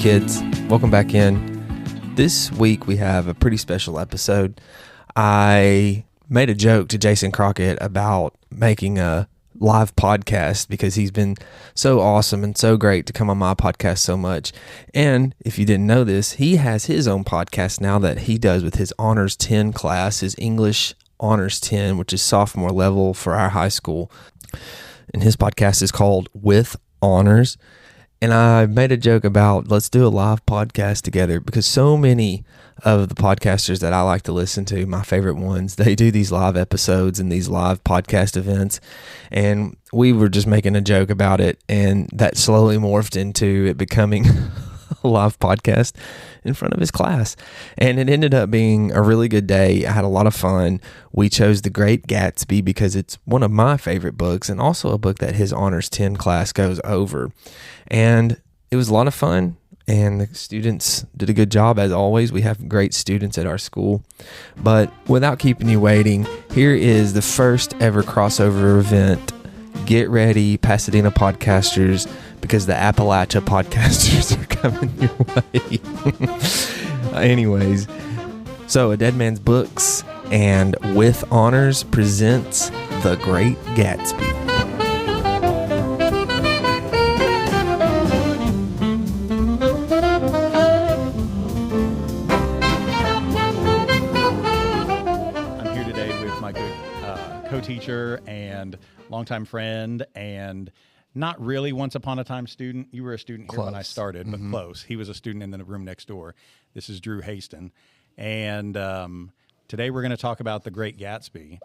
kids? Welcome back in. This week we have a pretty special episode. I made a joke to Jason Crockett about making a live podcast because he's been so awesome and so great to come on my podcast so much. And if you didn't know this, he has his own podcast now that he does with his Honors 10 class, his English Honors 10, which is sophomore level for our high school. And his podcast is called With Honors. And I made a joke about let's do a live podcast together because so many of the podcasters that I like to listen to, my favorite ones, they do these live episodes and these live podcast events. And we were just making a joke about it, and that slowly morphed into it becoming a live podcast in front of his class. And it ended up being a really good day. I had a lot of fun. We chose The Great Gatsby because it's one of my favorite books and also a book that his Honors 10 class goes over. And it was a lot of fun, and the students did a good job as always. We have great students at our school. But without keeping you waiting, here is the first ever crossover event. Get ready, Pasadena podcasters, because the Appalachia podcasters are coming your way. Anyways, so A Dead Man's Books and With Honors presents The Great Gatsby. I'm here today with my good co-teacher and longtime friend and not really once upon a time student. You were a student here when I started, but close. He was a student in the room next door. This is Drew Haston. And today we're going to talk about The Great Gatsby.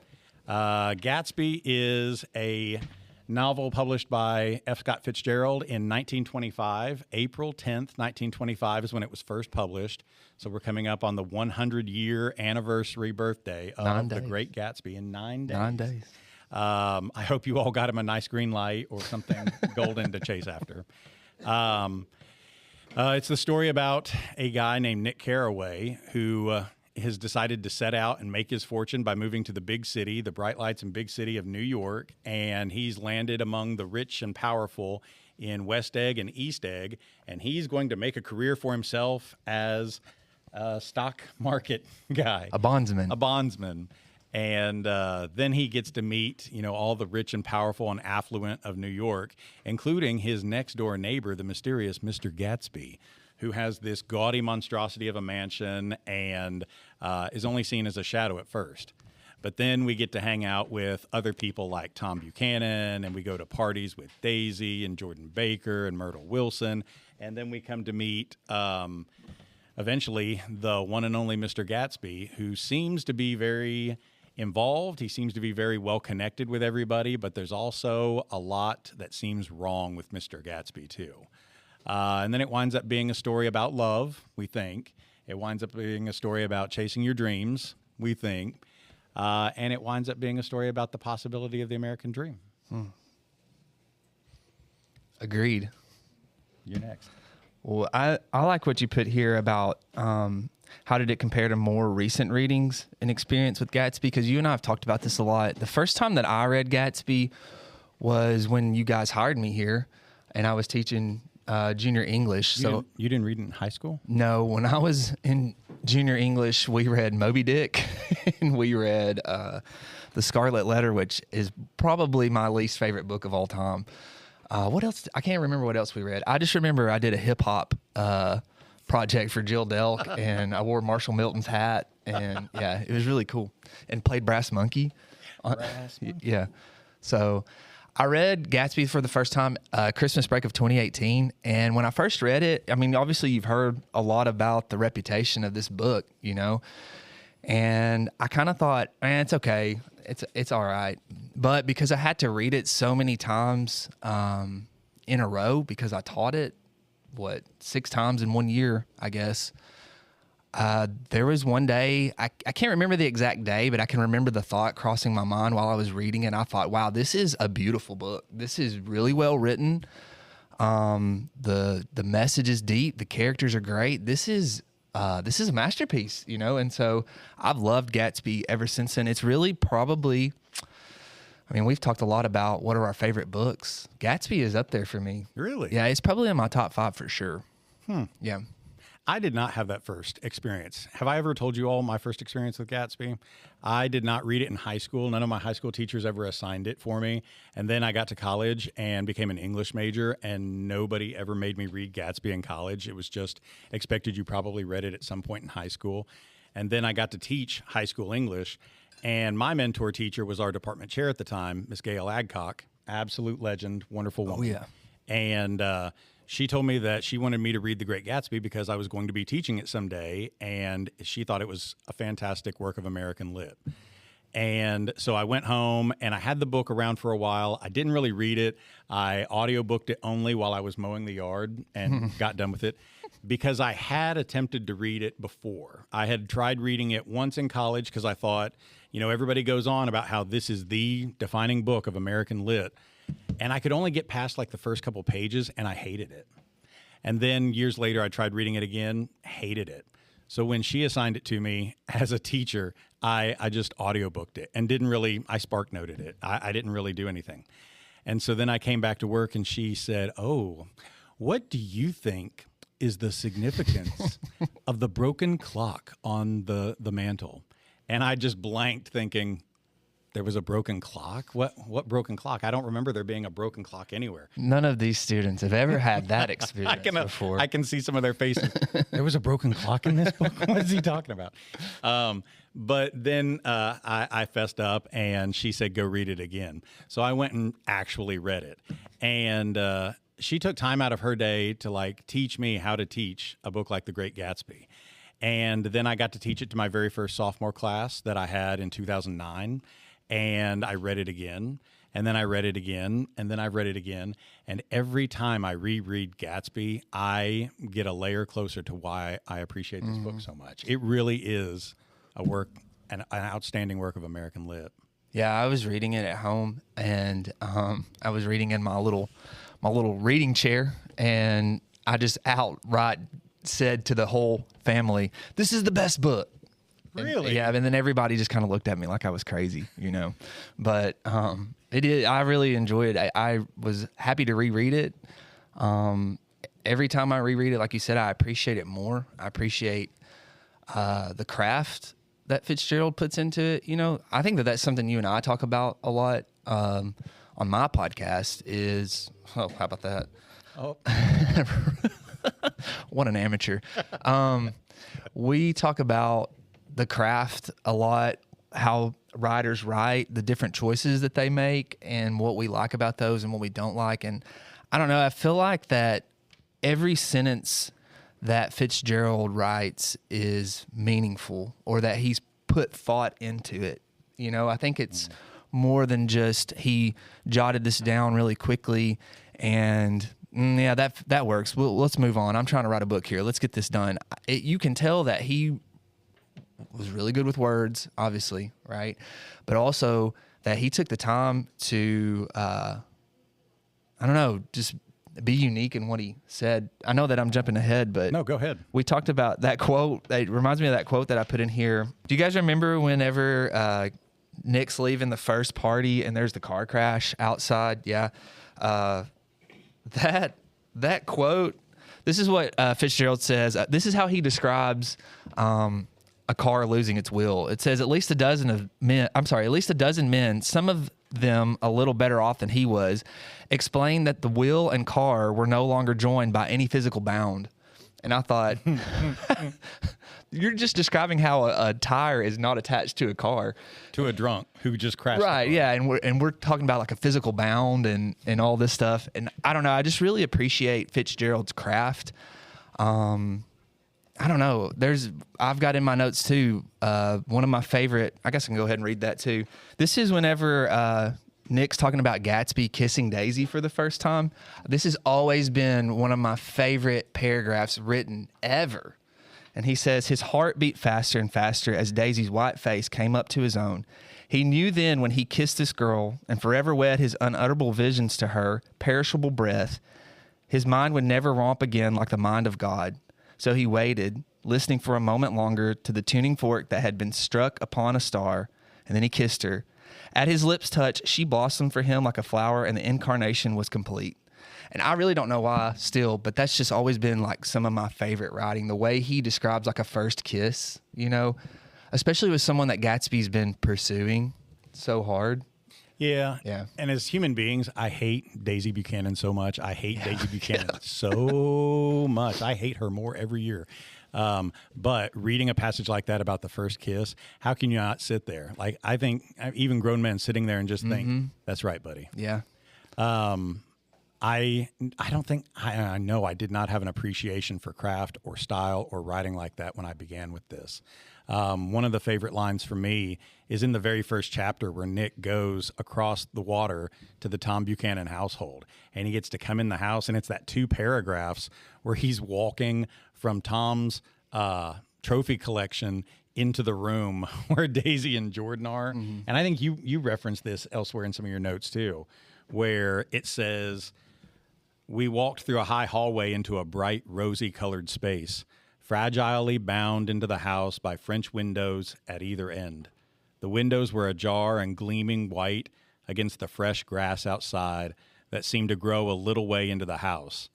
Gatsby is a novel published by F. Scott Fitzgerald in 1925. April 10th, 1925 is when it was first published. So we're coming up on the 100-year anniversary birthday of The Great Gatsby in 9 days. 9 days. I hope you all got him a nice green light or something golden to chase after. It's the story about a guy named Nick Carraway who has decided to set out and make his fortune by moving to the big city, the bright lights and big city of New York. And he's landed among the rich and powerful in West Egg and East Egg. And he's going to make a career for himself as a stock market guy. A bondsman. And then he gets to meet, all the rich and powerful and affluent of New York, including his next door neighbor, the mysterious Mr. Gatsby, who has this gaudy monstrosity of a mansion and is only seen as a shadow at first. But then we get to hang out with other people like Tom Buchanan, and we go to parties with Daisy and Jordan Baker and Myrtle Wilson. And then we come to meet eventually the one and only Mr. Gatsby, who seems to be very involved. He seems to be very well connected with everybody, but there's also a lot that seems wrong with Mr. Gatsby too. And then it winds up being a story about love, we think. It winds up being a story about chasing your dreams, we think. And it winds up being a story about the possibility of the American dream. Agreed. You're next. Well, I like what you put here about how did it compare to more recent readings and experience with Gatsby, because you and I have talked about this a lot. The first time that I read Gatsby was when you guys hired me here, and I was teaching junior English. You didn't read in high school? No, when I was in junior English, we read Moby Dick, and we read The Scarlet Letter, which is probably my least favorite book of all time. What else? I can't remember what else we read. I just remember I did a hip hop project for Jill Delk, and I wore Marshall Milton's hat, and yeah, it was really cool. And played Brass Monkey. Yeah. So I read Gatsby for the first time Christmas break of 2018, and when I first read it, I mean, obviously you've heard a lot about the reputation of this book, and I kind of thought, man, it's okay. It's all right. But because I had to read it so many times in a row because I taught it, 6 times in 1 year, I guess. There was one day, I can't remember the exact day, but I can remember the thought crossing my mind while I was reading it. And I thought, wow, this is a beautiful book. This is really well written. The message is deep. The characters are great. This is a masterpiece, And so I've loved Gatsby ever since then. It's really probably, we've talked a lot about what are our favorite books. Gatsby is up there for me. Really? Yeah, it's probably in my top 5 for sure. Yeah. I did not have that first experience. Have I ever told you all my first experience with Gatsby? I did not read it in high school. None of my high school teachers ever assigned it for me. And then I got to college and became an English major, and nobody ever made me read Gatsby in college. It was just expected you probably read it at some point in high school. And then I got to teach high school English, and my mentor teacher was our department chair at the time, Miss Gail Adcock, absolute legend, wonderful woman. Oh, yeah. And she told me that she wanted me to read The Great Gatsby because I was going to be teaching it someday, and she thought it was a fantastic work of American lit. And so I went home, and I had the book around for a while. I didn't really read it. I audiobooked it only while I was mowing the yard and got done with it because I had attempted to read it before. I had tried reading it once in college because I thought, everybody goes on about how this is the defining book of American lit. And I could only get past like the first couple pages, and I hated it. And then years later, I tried reading it again, hated it. So when she assigned it to me as a teacher, I just audiobooked it and I spark noted it. I didn't really do anything. And so then I came back to work, and she said, "Oh, what do you think is the significance of the broken clock on the mantle?" And I just blanked, thinking, there was a broken clock? What broken clock? I don't remember there being a broken clock anywhere. None of these students have ever had that experience before. I can see some of their faces. There was a broken clock in this book? What is he talking about? But then I fessed up, and she said, go read it again. So I went and actually read it. And she took time out of her day to teach me how to teach a book like The Great Gatsby. And then I got to teach it to my very first sophomore class that I had in 2009. And I read it again, and then I read it again, and then I read it again. And every time I reread Gatsby, I get a layer closer to why I appreciate this book so much. It really is an outstanding work of American lit. Yeah, I was reading it at home, and I was reading in my little reading chair, and I just outright said to the whole family, "This is the best book." Really? And then everybody just kind of looked at me like I was crazy, But I really enjoyed it. I was happy to reread it. Every time I reread it, like you said, I appreciate it more. I appreciate the craft that Fitzgerald puts into it. I think that's something you and I talk about a lot on my podcast is, how about that? Oh. What an amateur. We talk about the craft a lot, how writers write, the different choices that they make, and what we like about those and what we don't like. And I don't know, I feel like that every sentence that Fitzgerald writes is meaningful, or that he's put thought into it. I think it's more than just he jotted this down really quickly and yeah, that works. Well, let's move on. I'm trying to write a book here. Let's get this done. You can tell that he was really good with words, obviously, right? But also that he took the time to, just be unique in what he said. I know that I'm jumping ahead, but... No, go ahead. We talked about that quote. It reminds me of that quote that I put in here. Do you guys remember whenever Nick's leaving the first party and there's the car crash outside? Yeah. That quote, this is what Fitzgerald says. This is how he describes... a car losing its wheel. It says at least a dozen men, some of them a little better off than he was, explained that the wheel and car were no longer joined by any physical bound. And I thought, you're just describing how a tire is not attached to a car. To a drunk who just crashed. Right, yeah, and we're talking about like a physical bound and all this stuff. And I don't know, I just really appreciate Fitzgerald's craft. I don't know. I've got in my notes too, one of my favorite, I guess I can go ahead and read that too. This is whenever Nick's talking about Gatsby kissing Daisy for the first time. This has always been one of my favorite paragraphs written ever. And he says, his heart beat faster and faster as Daisy's white face came up to his own. He knew then when he kissed this girl and forever wed his unutterable visions to her, perishable breath, his mind would never romp again like the mind of God. So he waited, listening for a moment longer to the tuning fork that had been struck upon a star, and then he kissed her. At his lips' touch, she blossomed for him like a flower, and the incarnation was complete. And I really don't know why still, but that's just always been like some of my favorite writing. The way he describes like a first kiss, you know, especially with someone that Gatsby's been pursuing so hard. Yeah. Yeah. And as human beings, I hate Daisy Buchanan so much. I hate Daisy Buchanan so much. I hate her more every year. But reading a passage like that about the first kiss, how can you not sit there? Like, I think even grown men sitting there and just think, that's right, buddy. Yeah. I don't think I know I did not have an appreciation for craft or style or writing like that when I began with this. One of the favorite lines for me is in the very first chapter where Nick goes across the water to the Tom Buchanan household, and he gets to come in the house, and it's that 2 paragraphs where he's walking from Tom's trophy collection into the room where Daisy and Jordan are. And I think you referenced this elsewhere in some of your notes too, where it says, "We walked through a high hallway into a bright, rosy-colored space, fragilely bound into the house by French windows at either end. The windows were ajar and gleaming white against the fresh grass outside that seemed to grow a little way into the house.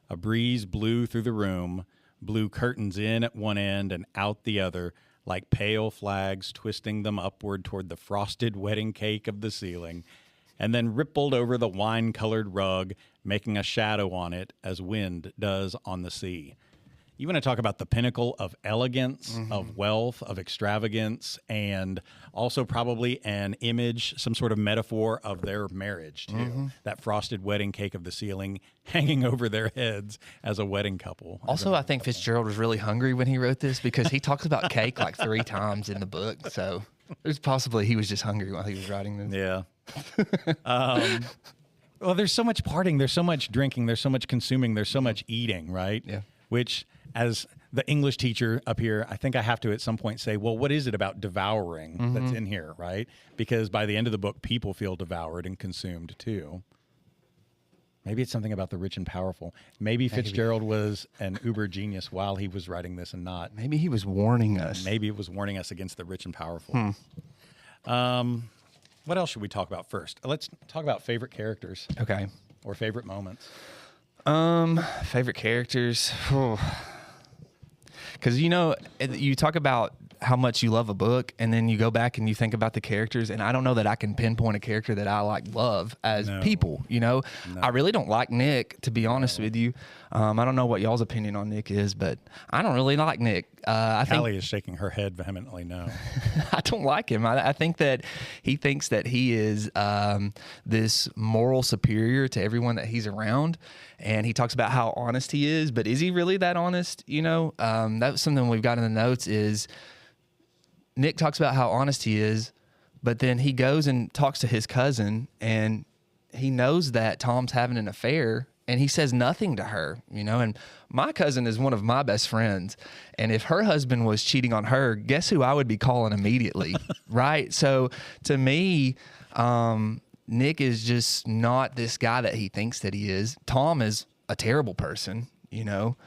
A breeze blew through the room, blew curtains in at one end and out the other, like pale flags twisting them upward toward the frosted wedding cake of the ceiling, and then rippled over the wine-colored rug, making a shadow on it as wind does on the sea." You want to talk about the pinnacle of elegance, of wealth, of extravagance, and also probably an image, some sort of metaphor of their marriage, too. That frosted wedding cake of the ceiling hanging over their heads as a wedding couple. Also, I think Fitzgerald was really hungry when he wrote this because he talks about cake like 3 times in the book. So there's possibly he was just hungry while he was writing this. Yeah. Well, there's so much partying, there's so much drinking, there's so much consuming, there's so much eating, right? Yeah. Which, as the English teacher up here, I think I have to at some point say, well, what is it about devouring that's in here, right? Because by the end of the book, people feel devoured and consumed too. Maybe it's something about the rich and powerful. Maybe Fitzgerald was an uber genius while he was writing this and not. Maybe he was warning us. Maybe it was warning us against the rich and powerful. What else should we talk about first? Let's talk about favorite characters. Okay. Or favorite moments. Favorite characters. Because, you know, you talk about how much you love a book, and then you go back and you think about the characters, and I don't know that I can pinpoint a character that I love as people, you know? I really don't like Nick, to be honest with you. I don't know what y'all's opinion on Nick is, but I don't really like Nick. I think Callie is shaking her head vehemently no. I don't like him. I think that he thinks that he is this moral superior to everyone that he's around, and he talks about how honest he is, but is he really that honest? You know, that's something we've got in the notes is Nick talks about how honest he is, but then he goes and talks to his cousin, and he knows that Tom's having an affair, and he says nothing to her, you know, and my cousin is one of my best friends. And if her husband was cheating on her, guess who I would be calling immediately, right? So to me, Nick is just not this guy that he thinks that he is. Tom is a terrible person, you know.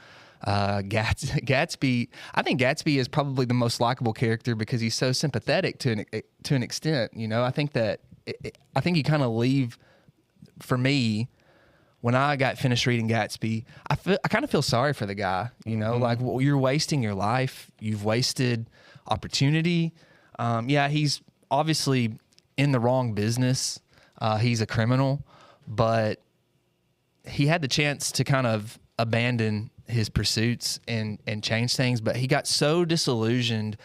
Gatsby, I think Gatsby is probably the most likable character because he's so sympathetic to an extent, you know. I think that I think you kind of leave, for me, when I got finished reading Gatsby, I kind of feel sorry for the guy, you know, like, well, you're wasting your life. You've wasted opportunity. Yeah, he's obviously in the wrong business. He's a criminal, but he had the chance to kind of abandon his pursuits and change things, but he got so disillusioned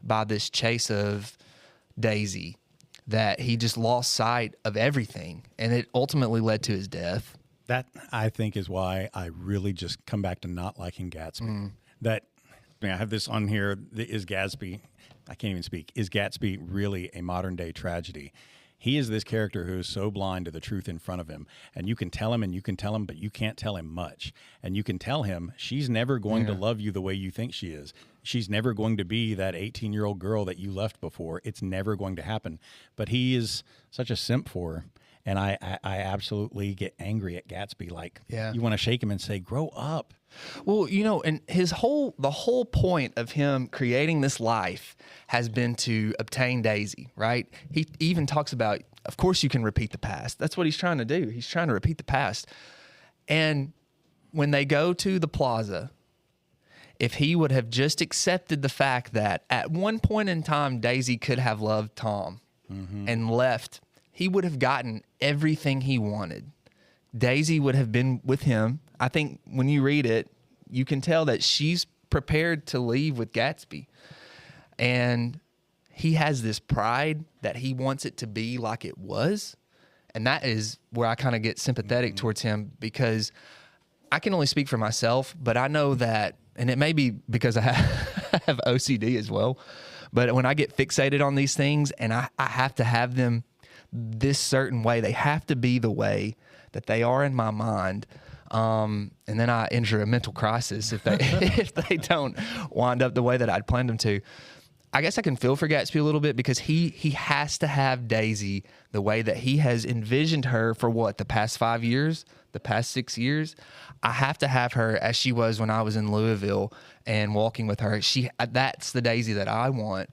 by this chase of Daisy that he just lost sight of everything, and it ultimately led to his death. That, I think, is why I really just come back to not liking Gatsby. That, I mean, I have this on here. Is Gatsby, I can't even speak, is Gatsby really a modern day tragedy? He is this character who is so blind to the truth in front of him. And you can tell him and you can tell him, but you can't tell him much. And you can tell him she's never going to love you the way you think she is. She's never going to be that 18-year-old girl that you left before. It's never going to happen. But he is such a simp for her. And I absolutely get angry at Gatsby. Like, you want to shake him and say, grow up. Well, you know, and the whole point of him creating this life has been to obtain Daisy, right? He even talks about, of course you can repeat the past. That's what he's trying to do. He's trying to repeat the past. And when they go to the plaza, if he would have just accepted the fact that at one point in time, Daisy could have loved Tom and left, he would have gotten everything he wanted. Daisy would have been with him. I think when you read it, you can tell that she's prepared to leave with Gatsby. And he has this pride that he wants it to be like it was. And that is where I kind of get sympathetic towards him, because I can only speak for myself, but I know that, and it may be because I have OCD as well, but when I get fixated on these things and I have to have them this certain way, they have to be the way that they are in my mind. And then I enter a mental crisis if they if they don't wind up the way that I'd planned them to. I guess I can feel for Gatsby a little bit, because he has to have Daisy the way that he has envisioned her for the past 5 years, the past 6 years. I have to have her as she was when I was in Louisville and walking with her. That's the Daisy that I want.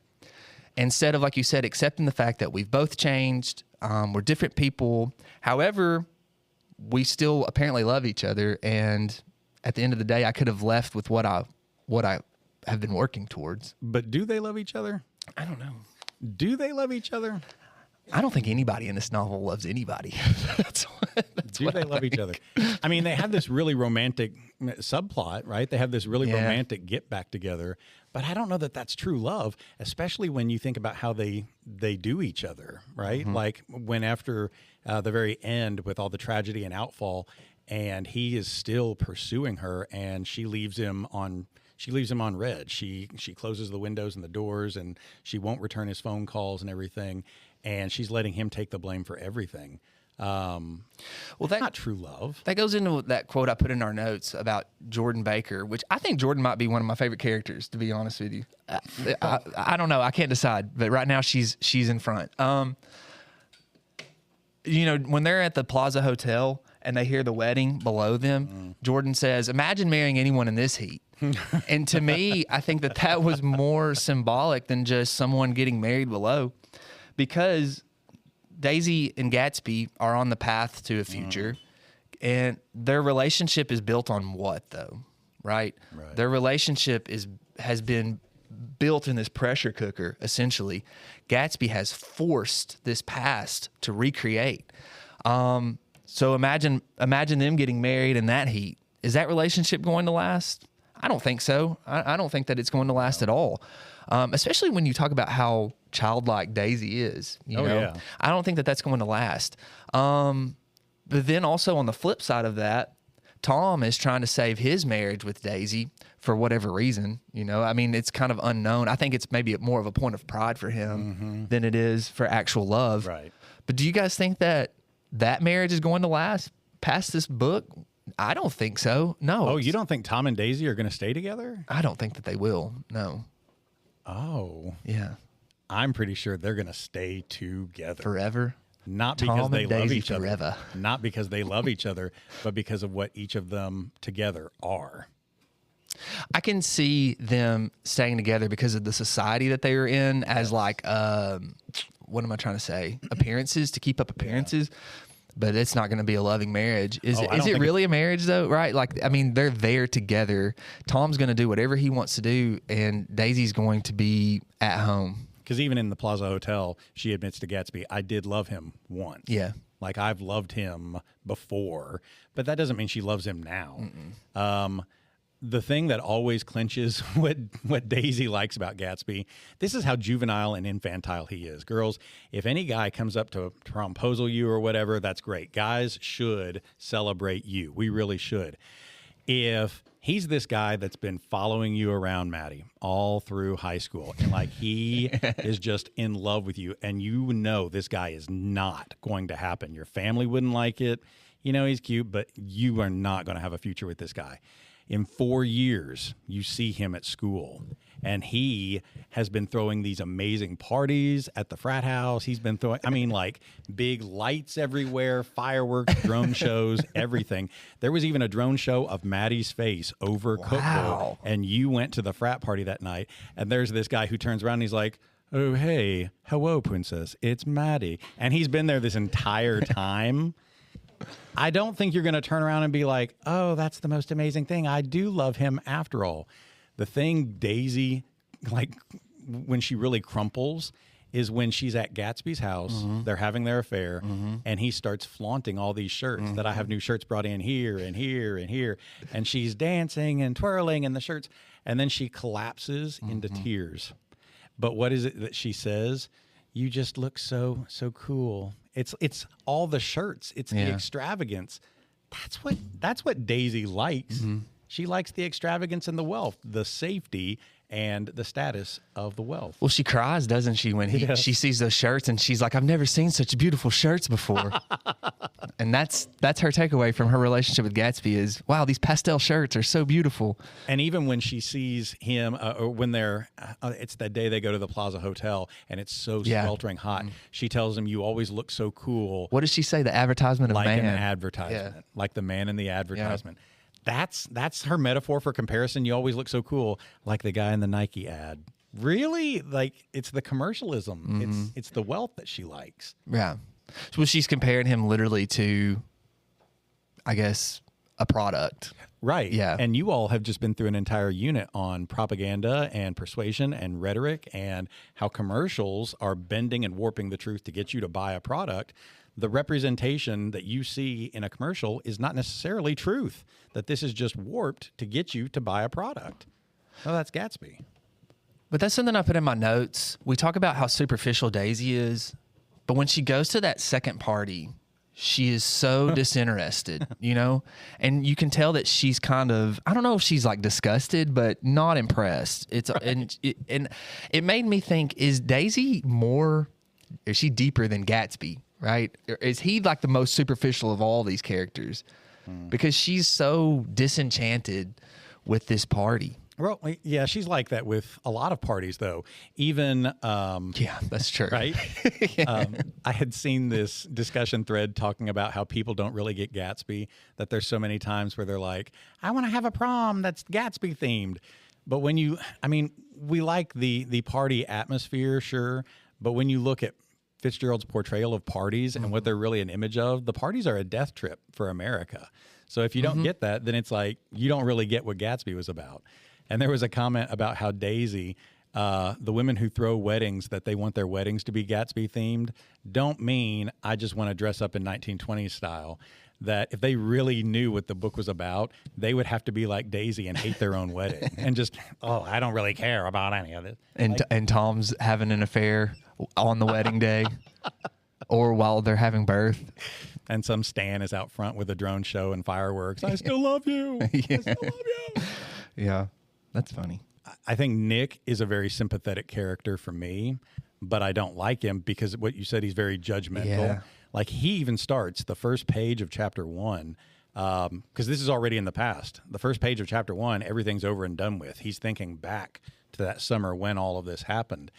Instead of, like you said, accepting the fact that we've both changed, we're different people. However, we still apparently love each other. And at the end of the day, I could have left with what I have been working towards. But do they love each other? I don't know. Do they love each other? I don't think anybody in this novel loves anybody. That's Do they love each other? I mean, they have this really romantic subplot, right? They have this really romantic get back together. But I don't know that that's true love, especially when you think about how they do each other, right? Like when after the very end with all the tragedy and outfall, and he is still pursuing her, and she leaves him on red. She closes the windows and the doors, and she won't return his phone calls and everything. And she's letting him take the blame for everything. Well, that's not true love. That goes into that quote I put in our notes about Jordan Baker, which I think Jordan might be one of my favorite characters, to be honest with you. I don't know. I can't decide, but right now she's in front. When they're at the Plaza Hotel and they hear the wedding below them, Jordan says, "Imagine marrying anyone in this heat." And to me, I think that was more symbolic than just someone getting married below, because Daisy and Gatsby are on the path to a future, and their relationship is built on what, though, right? Their relationship has been built in this pressure cooker, essentially. Gatsby has forced this past to recreate. So imagine them getting married in that heat. Is that relationship going to last? I don't think so. I don't think that it's going to last at all. Especially when you talk about how childlike Daisy is. I don't think that that's going to last. But then also on the flip side of that, Tom is trying to save his marriage with Daisy for whatever reason. I mean, it's kind of unknown. I think it's maybe more of a point of pride for him than it is for actual love. Right. But do you guys think that marriage is going to last past this book? I don't think so. No. Oh, you don't think Tom and Daisy are going to stay together? I don't think that they will. No. Oh. Yeah. I'm pretty sure they're going to stay together. Forever? Not because they love each forever. other. Not because they love each other, but because of what each of them together are. I can see them staying together because of the society that they are in as what am I trying to say? Appearances, to keep up appearances. But it's not going to be a loving marriage. Is it really a marriage, though? Right? Like, I mean, they're there together. Tom's going to do whatever he wants to do, and Daisy's going to be at home. Because even in the Plaza Hotel, she admits to Gatsby, I did love him once. Yeah. Like, I've loved him before, but that doesn't mean she loves him now. The thing that always clinches what Daisy likes about Gatsby, this is how juvenile and infantile he is. Girls, if any guy comes up to promposal you or whatever, that's great. Guys should celebrate you. We really should. If he's this guy that's been following you around, Maddie, all through high school, and like he is just in love with you, and you know this guy is not going to happen. Your family wouldn't like it. He's cute, but you are not going to have a future with this guy. In 4 years, you see him at school, and he has been throwing these amazing parties at the frat house. He's been throwing, like big lights everywhere, fireworks, drone shows, everything. There was even a drone show of Maddie's face over Cookville, and you went to the frat party that night, and there's this guy who turns around and he's like, "Oh, hey, hello, princess, it's Maddie." And he's been there this entire time. I don't think you're going to turn around and be like, oh, that's the most amazing thing. I do love him after all. The thing Daisy, like when she really crumples, is when she's at Gatsby's house. They're having their affair, and he starts flaunting all these shirts that I have new shirts brought in here and here and here. And she's dancing and twirling in the shirts. And then she collapses into tears. But what is it that she says? You just look so cool. It's all the shirts. It's the extravagance. That's what Daisy likes. She likes the extravagance and the wealth, the safety and the status of the wealth. Well, she cries, doesn't she, when she sees those shirts, and she's like, I've never seen such beautiful shirts before. And that's her takeaway from her relationship with Gatsby is, wow, these pastel shirts are so beautiful. And even when she sees him, or when it's that day they go to the Plaza Hotel, and it's so sweltering hot, she tells him, you always look so cool. What does she say? The advertisement of like man. Like an advertisement, like the man in the advertisement. Yeah. That's her metaphor for comparison. You always look so cool, like the guy in the Nike ad. Really? Like, it's the commercialism. It's the wealth that she likes. Yeah. Well, she's comparing him literally to, I guess, a product. Right. Yeah. And you all have just been through an entire unit on propaganda and persuasion and rhetoric and how commercials are bending and warping the truth to get you to buy a product. The representation that you see in a commercial is not necessarily truth, that this is just warped to get you to buy a product. Oh, that's Gatsby. But that's something I put in my notes. We talk about how superficial Daisy is, but when she goes to that second party, she is so disinterested, you know? And you can tell that she's kind of, I don't know if she's like disgusted, but not impressed. It's right. and it made me think, is she deeper than Gatsby? Right? Is he like the most superficial of all these characters? Because she's so disenchanted with this party. Well, yeah, she's like that with a lot of parties, though. Even yeah, that's true. Right? I had seen this discussion thread talking about how people don't really get Gatsby, that there's so many times where they're like, I want to have a prom that's Gatsby themed. But when we like the party atmosphere, sure. But when you look at Fitzgerald's portrayal of parties and what they're really an image of, the parties are a death trip for America. So if you don't get that, then it's like you don't really get what Gatsby was about. And there was a comment about how Daisy, the women who throw weddings, that they want their weddings to be Gatsby themed, don't mean I just want to dress up in 1920s style. That if they really knew what the book was about, they would have to be like Daisy and hate their own wedding and just, I don't really care about any of it. And Tom's having an affair on the wedding day or while they're having birth. And some Stan is out front with a drone show and fireworks. I still love you. I still love you. Yeah, that's funny. I think Nick is a very sympathetic character for me, but I don't like him because what you said, he's very judgmental. Yeah. Like he even starts the first page of chapter 1, because this is already in the past. The first page of chapter 1, everything's over and done with. He's thinking back to that summer when all of this happened.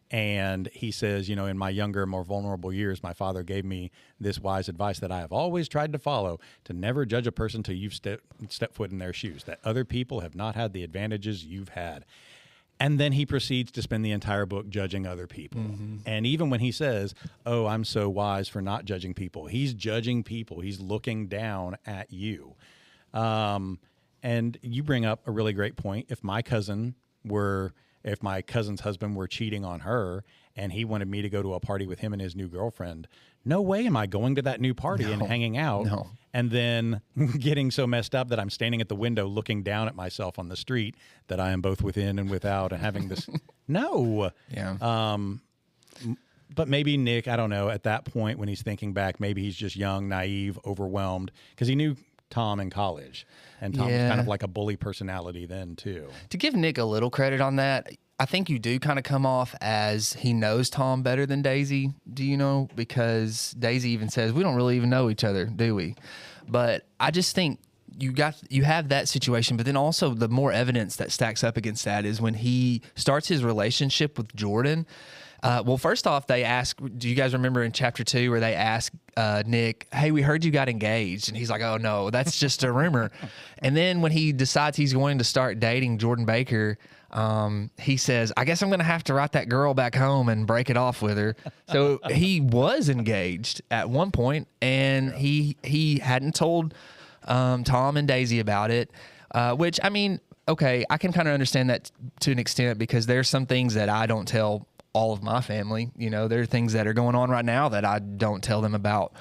And he says, in my younger, more vulnerable years, my father gave me this wise advice that I have always tried to follow, to never judge a person till you've stepped foot in their shoes, that other people have not had the advantages you've had. And then he proceeds to spend the entire book judging other people. And even when he says, I'm so wise for not judging people, he's judging people. He's looking down at you. And you bring up a really great point. If my cousin's husband were cheating on her and he wanted me to go to a party with him and his new girlfriend, no way am I going to that new party and hanging out and then getting so messed up that I'm standing at the window looking down at myself on the street that I am both within and without and having this. No. Yeah. But maybe Nick, I don't know, at that point when he's thinking back, maybe he's just young, naive, overwhelmed, because he knew Tom in college. And Tom was kind of like a bully personality then, too. To give Nick a little credit on that, I think you do kind of come off as he knows Tom better than Daisy, do you know? Because Daisy even says, we don't really even know each other, do we? But I just think you have that situation, but then also the more evidence that stacks up against that is when he starts his relationship with Jordan. Well, first off, they ask, do you guys remember in chapter 2 where they ask Nick, hey, we heard you got engaged. And he's like, oh, no, that's just a rumor. And then when he decides he's going to start dating Jordan Baker, he says, I guess I'm going to have to write that girl back home and break it off with her. So he was engaged at one point, and he hadn't told Tom and Daisy about it, which, I mean, okay, I can kind of understand that to an extent, because there's some things that I don't tell all of my family. You know, there are things that are going on right now that I don't tell them about.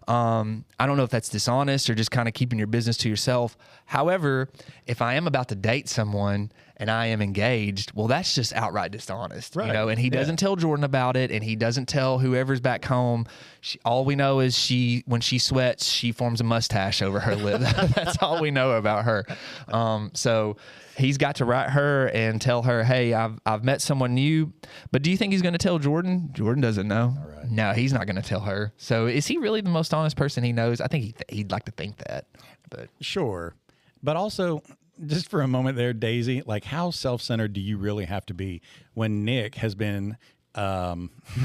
I don't know if that's dishonest or just kind of keeping your business to yourself. However, if I am about to date someone and I am engaged, well, that's just outright dishonest, right. You know, and he doesn't tell Jordan about it, and he doesn't tell whoever's back home. All we know is when she sweats, she forms a mustache over her lip. That's all we know about her. So he's got to write her and tell her, hey, I've met someone new. But do you think he's going to tell Jordan? Jordan doesn't know. All right. No, he's not going to tell her. So is he really the most honest person he knows? I think he'd like to think that. But sure. But also, just for a moment there, Daisy, like, how self-centered do you really have to be when Nick has been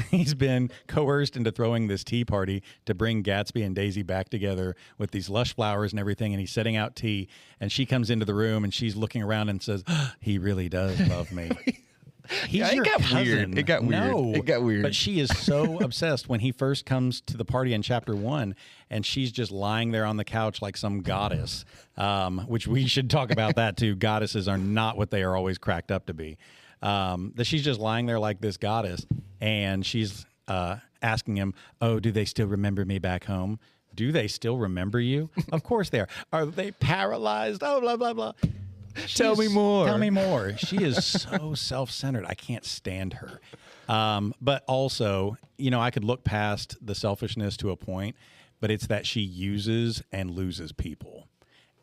he's been coerced into throwing this tea party to bring Gatsby and Daisy back together with these lush flowers and everything, and he's setting out tea, and she comes into the room and she's looking around and says, he really does love me. He's your cousin. Weird. It got weird. No, it got weird. But she is so obsessed when he first comes to the party in chapter 1, and she's just lying there on the couch like some goddess, which we should talk about that too. Goddesses are not what they are always cracked up to be. That she's just lying there like this goddess, and she's asking him, oh, do they still remember me back home? Do they still remember you? Of course they are. Are they paralyzed? Oh, blah, blah, blah. Tell me more. Tell me more. She is so self-centered. I can't stand her. But also, you know, I could look past the selfishness to a point, but it's that she uses and loses people.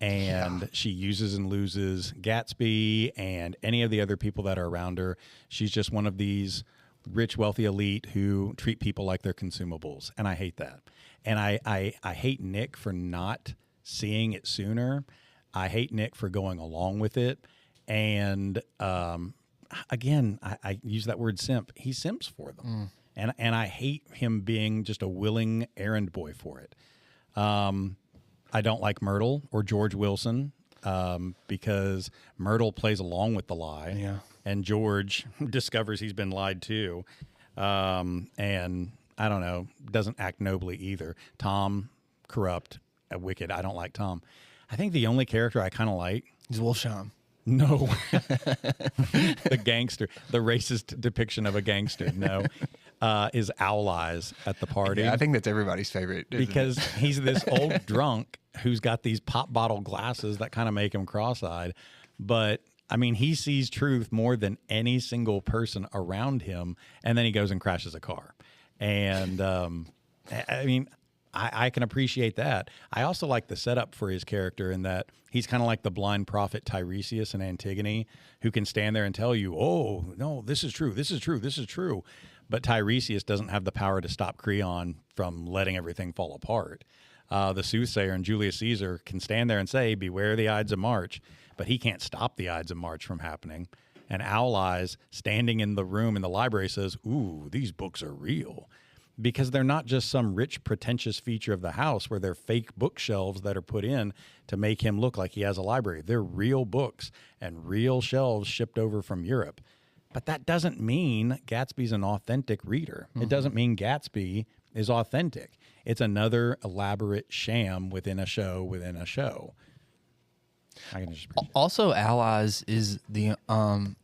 And she uses and loses Gatsby and any of the other people that are around her. She's just one of these rich, wealthy elite who treat people like they're consumables. And I hate that. And I hate Nick for not seeing it sooner. I hate Nick for going along with it. And again, I use that word simp. He simps for them. And I hate him being just a willing errand boy for it. I don't like Myrtle or George Wilson because Myrtle plays along with the lie. Yeah. And George discovers he's been lied to. And I don't know, doesn't act nobly either. Tom, corrupt, wicked. I don't like Tom. I think the only character I kind of like He's Wolfsham. No. The gangster, the racist depiction of a gangster, no, is Owl Eyes at the party. Yeah, I think that's everybody's favorite. Because he's this old drunk who's got these pop bottle glasses that kind of make him cross-eyed. But, I mean, he sees truth more than any single person around him, and then he goes and crashes a car. And, I mean, I can appreciate that. I also like the setup for his character in that he's kind of like the blind prophet Tiresias in Antigone, who can stand there and tell you, oh, no, this is true, this is true, this is true. But Tiresias doesn't have the power to stop Creon from letting everything fall apart. The soothsayer and Julius Caesar can stand there and say, beware the Ides of March, but he can't stop the Ides of March from happening. And Owl Eyes, standing in the room in the library, says, ooh, these books are real. Because they're not just some rich, pretentious feature of the house where they're fake bookshelves that are put in to make him look like he has a library. They're real books and real shelves shipped over from Europe. But that doesn't mean Gatsby's an authentic reader. Mm-hmm. It doesn't mean Gatsby is authentic. It's another elaborate sham within a show within a show. Also, Owl Eyes is the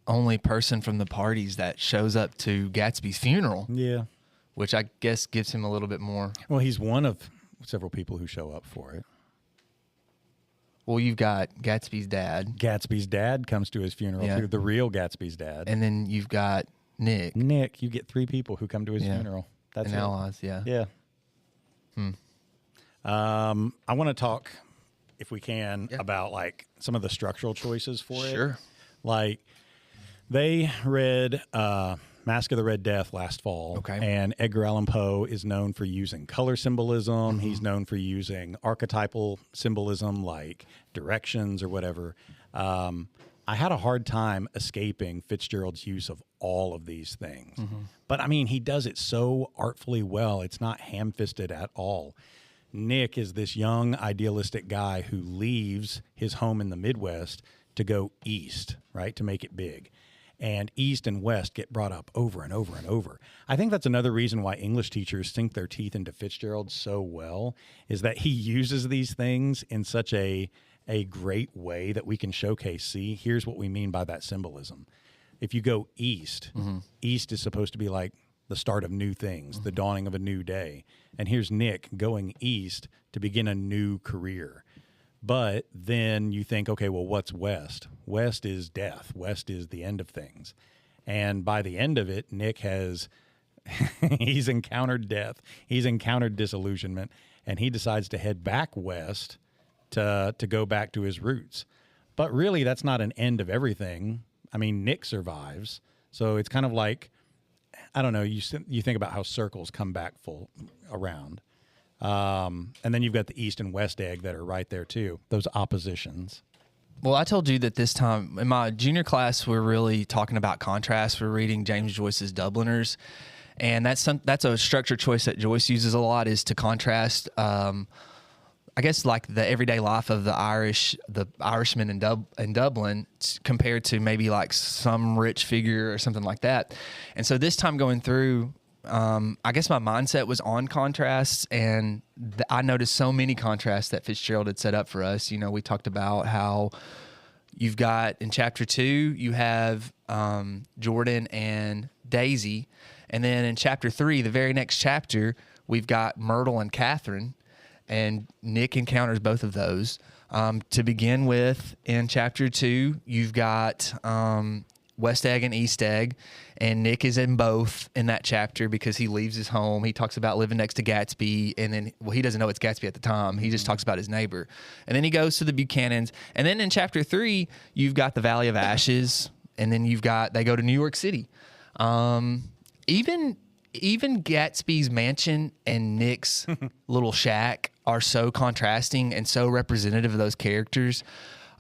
only person from the parties that shows up to Gatsby's funeral. Yeah. Which I guess gives him a little bit more. Well, he's one of several people who show up for it. Well, you've got Gatsby's dad. Gatsby's dad comes to his funeral, too. The real Gatsby's dad. And then you've got Nick. Nick, you get 3 people who come to his funeral. That's and Owl Eyes, yeah. Yeah. I want to talk, if we can, about like some of the structural choices for it. Sure. Like, they read Mask of the Red Death last fall. Okay. And Edgar Allan Poe is known for using color symbolism. Mm-hmm. He's known for using archetypal symbolism like directions or whatever. I had a hard time escaping Fitzgerald's use of all of these things. Mm-hmm. But, I mean, he does it so artfully well. It's not ham-fisted at all. Nick is this young, idealistic guy who leaves his home in the Midwest to go east, right, to make it big. and East and West get brought up over and over and over. I think that's another reason why English teachers sink their teeth into Fitzgerald so well, is that he uses these things in such a great way that we can showcase, see, here's what we mean by that symbolism. If you go east, east is supposed to be like the start of new things, the dawning of a new day. And here's Nick going east to begin a new career. But then you think, okay, well, what's west? West is death. West is the end of things. And by the end of it, Nick has, he's encountered death. He's encountered disillusionment. And he decides to head back west to go back to his roots. But really, that's not an end of everything. I mean, Nick survives. So it's kind of like, I don't know, you think about how circles come back full around. And then you've got the East and West egg that are right there too, those oppositions. Well, I told you that this time in my junior class, we're really talking about contrast. We're reading James Joyce's Dubliners. And that's a structure choice that Joyce uses a lot, is to contrast, I guess, like the everyday life of the Irishman in Dublin compared to maybe like some rich figure or something like that. And so this time going through, I guess my mindset was on contrasts, and I noticed so many contrasts that Fitzgerald had set up for us. You know, we talked about how you've got in chapter 2, you have Jordan and Daisy. And then in chapter 3, the very next chapter, we've got Myrtle and Catherine. And Nick encounters both of those. To begin with, in chapter 2, you've got West Egg and East Egg, and Nick is in both in that chapter because he leaves his home. He talks about living next to Gatsby, and then, well, he doesn't know it's Gatsby at the time. He just talks about his neighbor. And then he goes to the Buchanans. And then in chapter 3, you've got the Valley of Ashes, and then they go to New York City. Even Gatsby's mansion and Nick's little shack are so contrasting and so representative of those characters.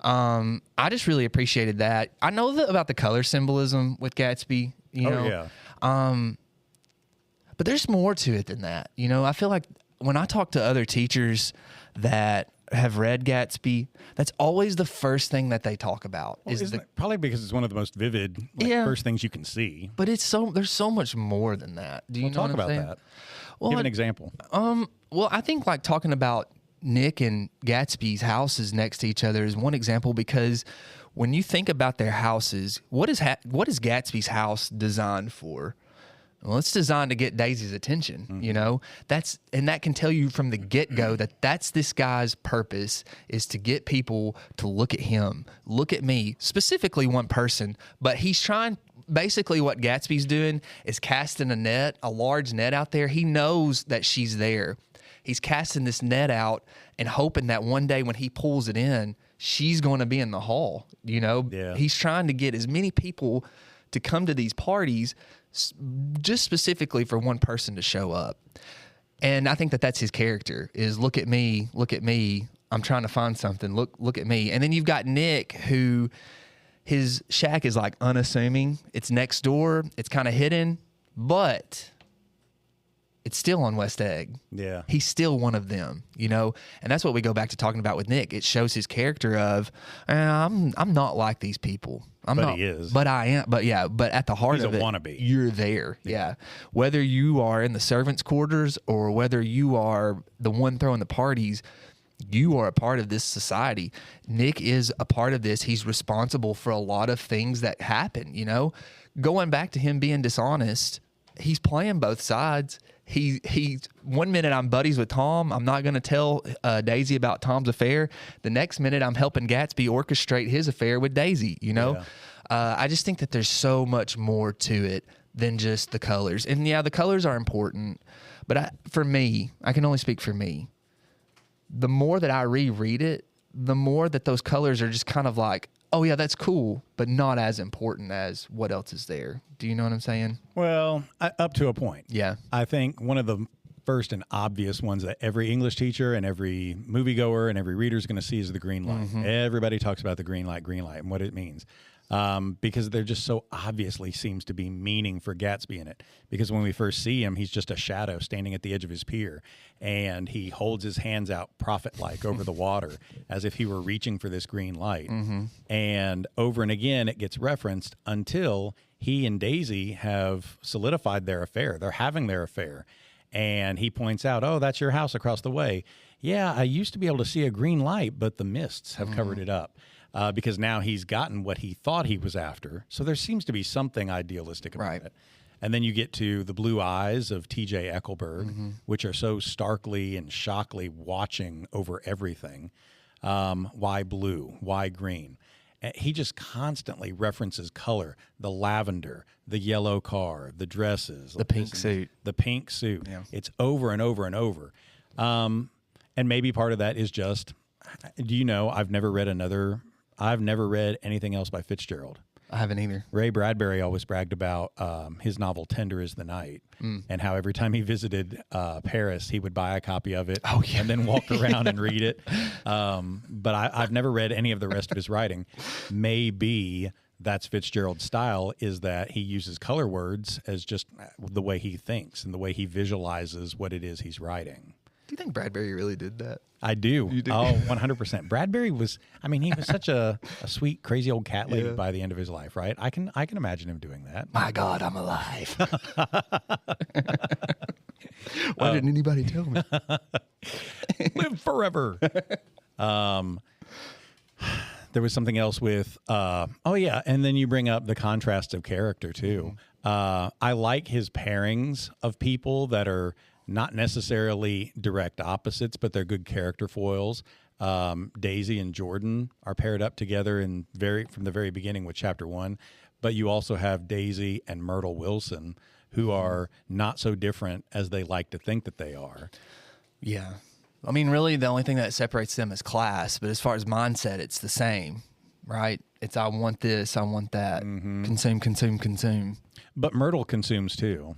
I just really appreciated that. I know about the color symbolism with Gatsby, you know. Yeah. But there's more to it than that. You know, I feel like when I talk to other teachers that have read Gatsby, that's always the first thing that they talk about. Well, probably because it's one of the most vivid first things you can see. But there's so much more than that. Do you know talk what I'm about saying? that? Well, Give an example. Well, I think like talking about Nick and Gatsby's houses next to each other is one example, because when you think about their houses, what is Gatsby's house designed for? Well, it's designed to get Daisy's attention, you know. And that can tell you from the get-go that that's this guy's purpose, is to get people to look at him, look at me, specifically one person. But he's trying, basically what Gatsby's doing is casting a large net out there. He knows that she's there. He's casting this net out and hoping that one day when he pulls it in, she's going to be in the hall, you know. Yeah. He's trying to get as many people to come to these parties just specifically for one person to show up. And I think that that's his character, is look at me, I'm trying to find something, look at me. And then you've got Nick, who his shack is like unassuming. It's next door, it's kind of hidden, but it's still on West Egg. Yeah. He's still one of them, you know? And that's what we go back to talking about with Nick. It shows his character of, I'm not like these people. He is. But I am. But yeah, but at the heart of it, wannabe. You're there. Yeah. Whether you are in the servants' quarters or whether you are the one throwing the parties, you are a part of this society. Nick is a part of this. He's responsible for a lot of things that happen, you know? Going back to him being dishonest, he's playing both sides. He 1 minute I'm buddies with Tom. I'm not going to tell Daisy about Tom's affair. The next minute I'm helping Gatsby orchestrate his affair with Daisy, you know? Yeah. I just think that there's so much more to it than just the colors. And yeah, the colors are important, but for me, I can only speak for me. The more that I reread it, the more that those colors are just kind of like, oh yeah, that's cool, but not as important as what else is there. Do you know what I'm saying? Well, up to a point. Yeah. I think one of the first and obvious ones that every English teacher and every moviegoer and every reader is going to see is the green light. Everybody talks about the green light, and what it means. Because there just so obviously seems to be meaning for Gatsby in it. Because when we first see him, he's just a shadow standing at the edge of his pier, and he holds his hands out prophet-like over the water as if he were reaching for this green light. And over and again, it gets referenced until he and Daisy have solidified their affair. They're having their affair. And he points out, oh, that's your house across the way. Yeah, I used to be able to see a green light, but the mists have covered it up. Because now he's gotten what he thought he was after. So there seems to be something idealistic about it. And then you get to the blue eyes of T.J. Eckelberg, which are so starkly and shockly watching over everything. Why blue? Why green? He just constantly references color, the lavender, the yellow car, the dresses. The pink suit. The pink suit. Yeah. It's over and over and over. And maybe part of that is just, do you know, I've never read anything else by Fitzgerald. I haven't either. Ray Bradbury always bragged about his novel Tender is the Night, and how every time he visited Paris, he would buy a copy of it and then walk around and read it. But I've never read any of the rest of his writing. Maybe that's Fitzgerald's style, is that he uses color words as just the way he thinks and the way he visualizes what it is he's writing. Do you think Bradbury really did that? I do. You do? Oh, 100%. Bradbury was, he was such a sweet, crazy old cat lady by the end of his life, right? I can imagine him doing that. My God, I'm alive. Why didn't anybody tell me? Live forever. There was something else with, and then you bring up the contrast of character too. I like his pairings of people that are not necessarily direct opposites, but they're good character foils. Daisy and Jordan are paired up together from the very beginning with chapter 1. But you also have Daisy and Myrtle Wilson, who are not so different as they like to think that they are. Yeah. Really, the only thing that separates them is class. But as far as mindset, it's the same, right? It's I want this, I want that. Consume, consume, consume. But Myrtle consumes too.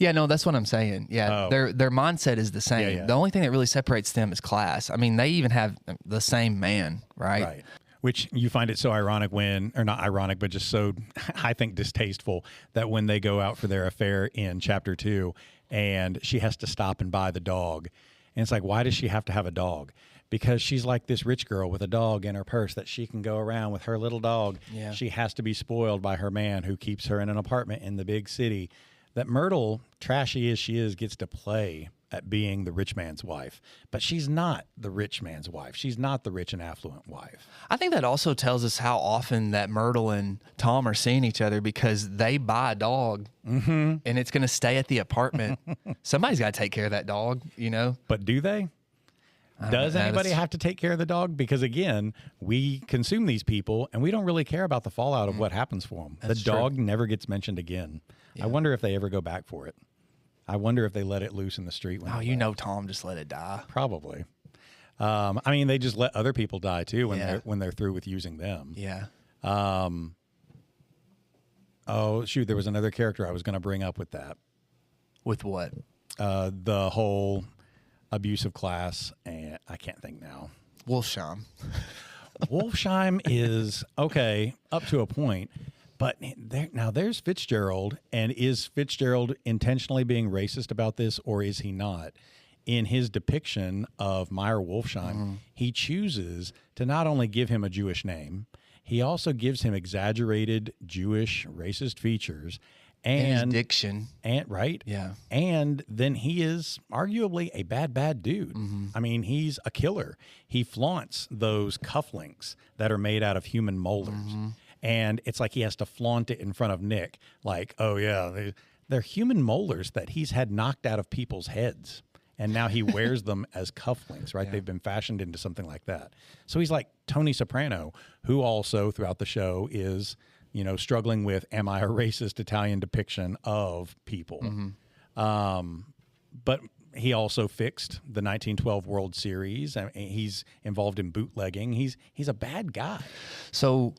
Yeah, no, that's what I'm saying. Yeah, their mindset is the same. Yeah. The only thing that really separates them is class. They even have the same man, right? Right. Which you find it so ironic or not ironic, but just so, I think, distasteful that when they go out for their affair in chapter 2 and she has to stop and buy the dog. And it's like, why does she have to have a dog? Because she's like this rich girl with a dog in her purse that she can go around with her little dog. Yeah. She has to be spoiled by her man who keeps her in an apartment in the big city. That Myrtle, trashy as she is, gets to play at being the rich man's wife. But she's not the rich man's wife. She's not the rich and affluent wife. I think that also tells us how often that Myrtle and Tom are seeing each other, because they buy a dog and it's going to stay at the apartment. Somebody's got to take care of that dog, But do they? Does anybody have to take care of the dog? Because, again, we consume these people, and we don't really care about the fallout of what happens for them. The dog never gets mentioned again. Yeah. I wonder if they ever go back for it. I wonder if they let it loose in the street. Tom just let it die. Probably. They just let other people die, too, when they're through with using them. Yeah. Oh, shoot, there was another character I was going to bring up with that. With what? The whole abusive class, and I can't think now. Wolfsheim. Wolfsheim is okay up to a point, but there's Fitzgerald, and is Fitzgerald intentionally being racist about this, or is he not? In his depiction of Meyer Wolfsheim, he chooses to not only give him a Jewish name, he also gives him exaggerated Jewish racist features. And his diction. Right? Yeah. And then he is arguably a bad dude. He's a killer. He flaunts those cufflinks that are made out of human molars. And it's like he has to flaunt it in front of Nick. Like, oh, yeah, they're human molars that he's had knocked out of people's heads. And now he wears them as cufflinks, right? Yeah. They've been fashioned into something like that. So he's like Tony Soprano, who also throughout the show is struggling with, am I a racist Italian depiction of people? But he also fixed the 1912 World Series. He's involved in bootlegging. He's a bad guy. So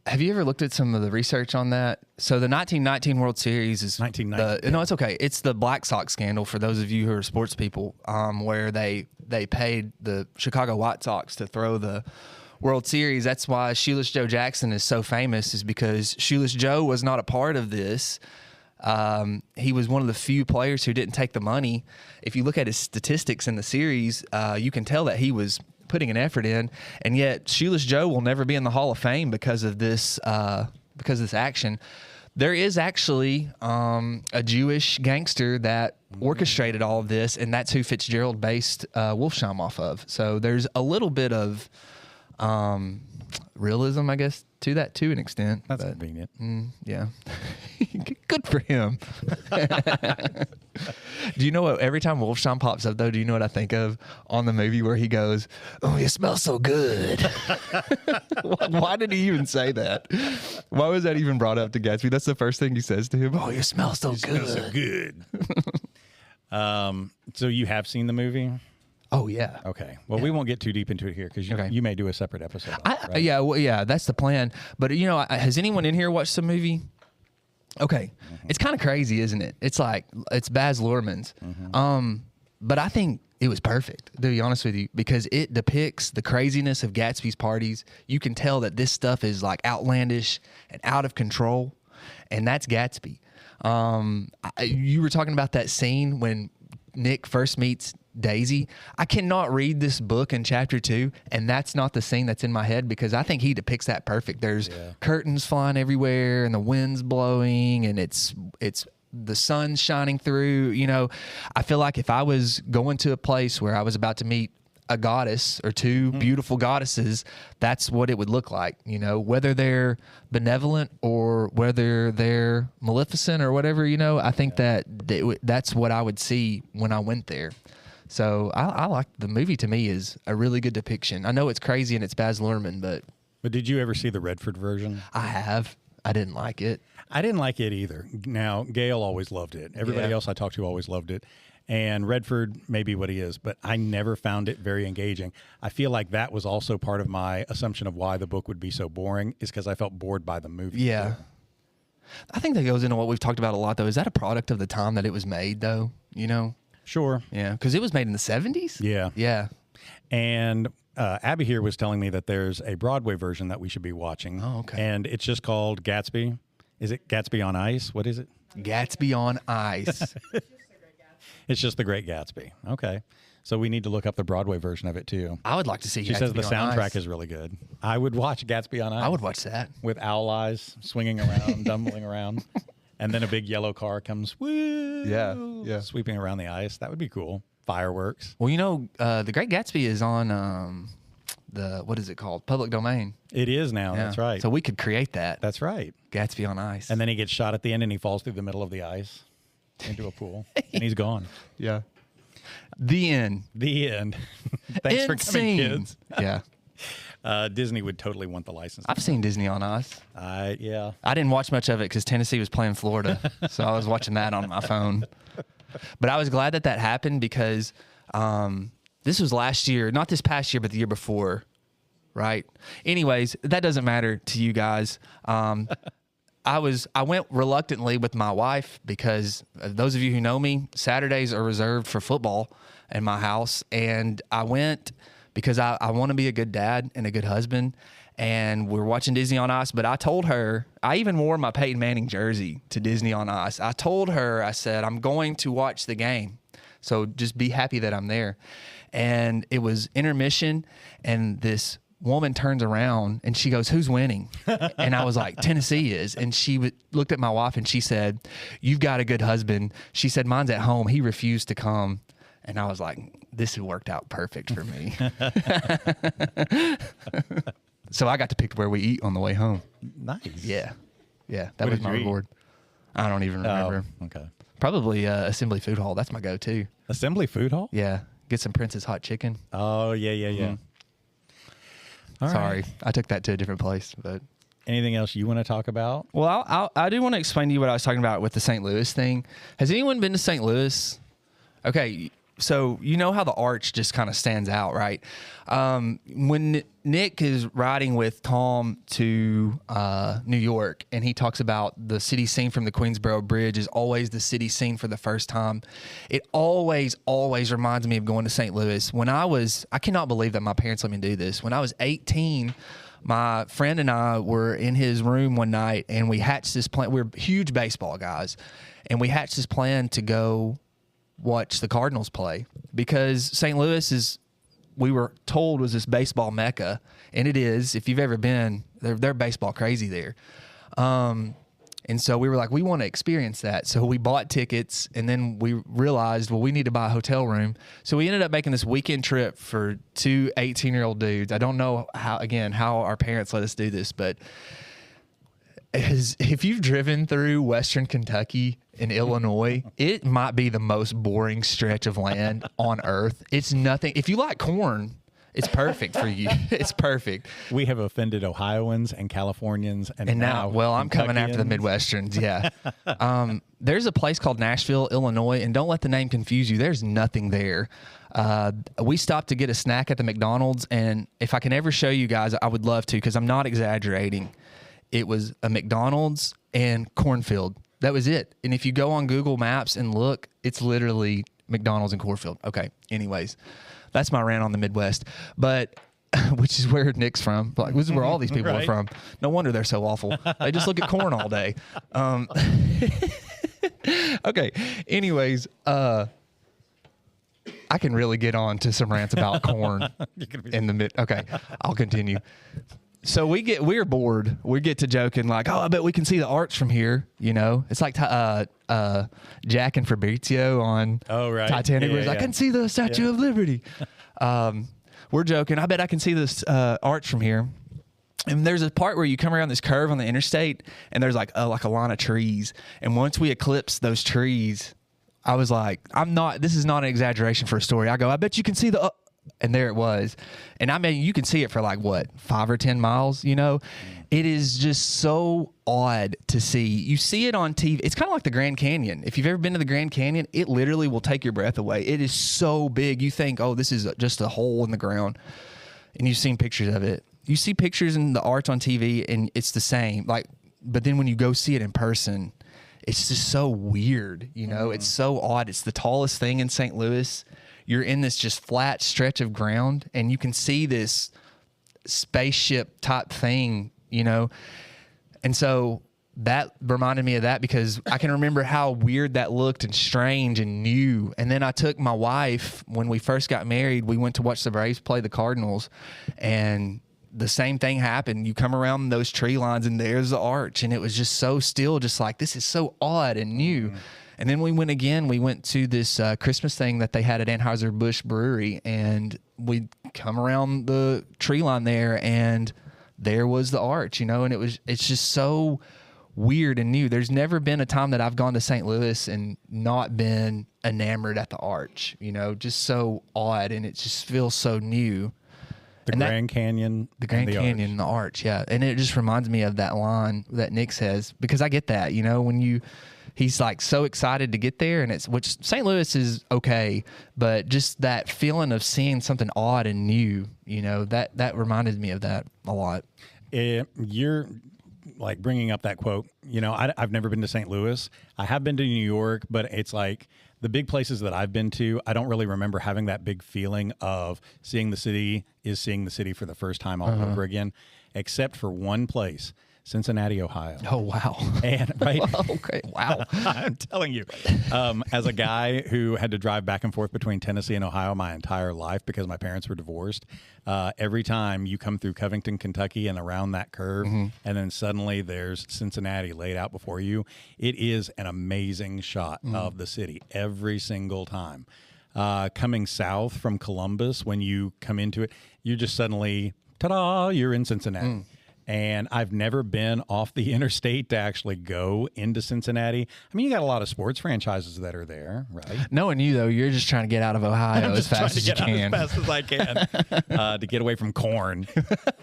Have you ever looked at some of the research on that? So the 1919 World Series is 1919. No, it's okay. It's the Black Sox scandal for those of you who are sports people, where they paid the Chicago White Sox to throw the World Series. That's why Shoeless Joe Jackson is so famous, is because Shoeless Joe was not a part of this. He was one of the few players who didn't take the money. If you look at his statistics in the series, you can tell that he was putting an effort in, and yet Shoeless Joe will never be in the Hall of Fame because of this action. There is actually a Jewish gangster that orchestrated all of this, and that's who Fitzgerald based Wolfsheim off of. So there's a little bit of realism, I guess, to that to an extent. That's convenient. Yeah. Good for him. Do you know what, every time Wolfsheim pops up, though, do you know what I think of on the movie where he goes, "Oh, you smell so good"? Why did he even say that? Why was that even brought up to Gatsby? That's the first thing he says to him. "Oh, you smell so good." Smell so good. So you have seen the movie? Oh, yeah. Okay. Well, we won't get too deep into it here because you may do a separate episode. Right? Yeah, that's the plan. But, has anyone in here watched the movie? Okay. It's kind of crazy, isn't it? It's Baz Luhrmann's. But I think it was perfect, to be honest with you, because it depicts the craziness of Gatsby's parties. You can tell that this stuff is like outlandish and out of control, and that's Gatsby. You were talking about that scene when Nick first meets Daisy. I cannot read this book in chapter 2, and that's not the scene that's in my head, because I think he depicts that perfect. There's curtains flying everywhere, and the wind's blowing, and it's the sun's shining through. I feel like if I was going to a place where I was about to meet a goddess or two beautiful goddesses, that's what it would look like, whether they're benevolent or whether they're maleficent or whatever, I think that's what I would see when I went there. So I like the movie. To me, is a really good depiction. I know it's crazy and it's Baz Luhrmann, but did you ever see the Redford version? I have. I didn't like it. I didn't like it either. Now, Gail always loved it. Everybody else I talked to always loved it. And Redford may be what he is, but I never found it very engaging. I feel like that was also part of my assumption of why the book would be so boring, is because I felt bored by the movie. Yeah. I think that goes into what we've talked about a lot, though. Is that a product of the time that it was made, though? Sure. Yeah, because it was made in the 70s? Yeah. Yeah. And Abby here was telling me that there's a Broadway version that we should be watching. Oh, okay. And it's just called Gatsby. Is it Gatsby on Ice? What is it? Gatsby on Ice. It's just The Great Gatsby. Okay. So we need to look up the Broadway version of it, too. I would like to see She Gatsby says the on soundtrack Ice. is really good. I would watch Gatsby on Ice. I would watch that. With owl eyes swinging around, dumbling around. And then a big yellow car comes, woo, Yeah. sweeping around the ice. That would be cool. Fireworks. Well, The Great Gatsby is on what is it called? Public domain. It is now. Yeah. That's right. So we could create that. That's right. Gatsby on Ice. And then he gets shot at the end and he falls through the middle of the ice into a pool. And he's gone. Yeah. The end. The end. Thanks for coming, kids. Yeah. Disney would totally want the license. I've seen Disney on Ice. Yeah. I didn't watch much of it because Tennessee was playing Florida. So I was watching that on my phone. But I was glad that happened because this was last year, not this past year, but the year before, right? Anyways, that doesn't matter to you guys. I went reluctantly with my wife because those of you who know me, Saturdays are reserved for football in my house. And I went because I want to be a good dad and a good husband. And we're watching Disney on Ice. But I told her, I even wore my Peyton Manning jersey to Disney on Ice. I told her, I said, I'm going to watch the game. So just be happy that I'm there. And it was intermission, and this woman turns around and she goes, "Who's winning?" And I was like, "Tennessee is." And she looked at my wife and she said, "You've got a good husband." She said, "Mine's at home. He refused to come." And I was like, this had worked out perfect for me. So I got to pick where we eat on the way home. Nice. Yeah. That was my reward. I don't even remember. Oh, okay. Probably Assembly Food Hall. That's my go-to. Assembly Food Hall? Yeah. Get some Prince's hot chicken. Oh, yeah. Mm-hmm. All Sorry, right. I took that to a different place. But anything else you want to talk about? Well, I do want to explain to you what I was talking about with the St. Louis thing. Has anyone been to St. Louis? Okay, so you know how the arch just kind of stands out, right? When Nick is riding with Tom to New York, and he talks about the city seen from the Queensboro Bridge is always the city seen for the first time, it always reminds me of going to St. Louis. I cannot believe that my parents let me do this. When I was 18, my friend and I were in his room one night, and we hatched this plan. We're huge baseball guys, and we hatched this plan to go watch the Cardinals play, because St. Louis we were told, was this baseball mecca, and it is. If you've ever been, they're baseball crazy there. And so we were like, we want to experience that. So we bought tickets, and then we realized, well, we need to buy a hotel room. So we ended up making this weekend trip for two 18-year-old dudes. I don't know how our parents let us do this, but if you've driven through Western Kentucky and Illinois, it might be the most boring stretch of land on earth. It's nothing. If you like corn, it's perfect for you. It's perfect. We have offended Ohioans and Californians, and now, well, I'm coming after the Midwesterns. Yeah. There's a place called Nashville, Illinois, and don't let the name confuse you. There's nothing there. We stopped to get a snack at the McDonald's, and if I can ever show you guys, I would love to, because I'm not exaggerating. It was a McDonald's and cornfield. That was it. And if you go on Google Maps and look, it's literally McDonald's and cornfield. Okay. Anyways, that's my rant on the Midwest, but which is where Nick's from. Like, this is where all these people are from. No wonder they're so awful. They just look at corn all day. Okay. Anyways, I can really get on to some rants about corn in the mid. Okay. I'll continue. So we're bored. We get to joking like, oh, I bet we can see the arch from here. You know, it's like Jack and Fabrizio on Titanic. Where I can see the Statue of Liberty. We're joking. I bet I can see this arch from here. And there's a part where you come around this curve on the interstate, and there's like a line of trees. And once we eclipse those trees, I was like, this is not an exaggeration for a story. I go, I bet you can see the. And there it was. And I mean, you can see it for like, 5 or 10 miles, you know? It is just so odd to see. You see it on TV. It's kind of like the Grand Canyon. If you've ever been to the Grand Canyon, it literally will take your breath away. It is so big. You think, oh, this is just a hole in the ground. And you've seen pictures of it. You see pictures in the arch on TV, and it's the same. But then when you go see it in person, it's just so weird, you know? It's so odd. It's the tallest thing in St. Louis. You're in this just flat stretch of ground, and you can see this spaceship type thing, you know? And so that reminded me of that, because I can remember how weird that looked and strange and new. And then I took my wife, when we first got married, we went to watch the Braves play the Cardinals, and the same thing happened. You come around those tree lines, and there's the arch, and it was just so still, just like, this is so odd and new. And then we went to this Christmas thing that they had at Anheuser-Busch Brewery, and we come around the tree line there, and there was the arch, you know, and it's just so weird and new. There's never been a time that I've gone to St. Louis and not been enamored at the arch, you know, just so odd, and it just feels so new. The Grand Canyon, the arch, yeah. And it just reminds me of that line that Nick says, because I get that, you know, when he's like so excited to get there, and which St. Louis is okay, but just that feeling of seeing something odd and new, you know, that reminded me of that a lot. You're like bringing up that quote, you know, I've never been to St. Louis. I have been to New York, but it's like the big places that I've been to, I don't really remember having that big feeling of seeing the city for the first time all over again, except for one place. Cincinnati, Ohio. Oh, wow. And right. Okay. Wow. I'm telling you, as a guy who had to drive back and forth between Tennessee and Ohio my entire life because my parents were divorced, every time you come through Covington, Kentucky, and around that curve, and then suddenly there's Cincinnati laid out before you, it is an amazing shot of the city every single time. Coming south from Columbus, when you come into it, you just suddenly, ta-da, you're in Cincinnati. And I've never been off the interstate to actually go into Cincinnati. I mean, you got a lot of sports franchises that are there, right? Knowing you, though, you're just trying to get out of Ohio as fast as you can. As fast as I can to get away from corn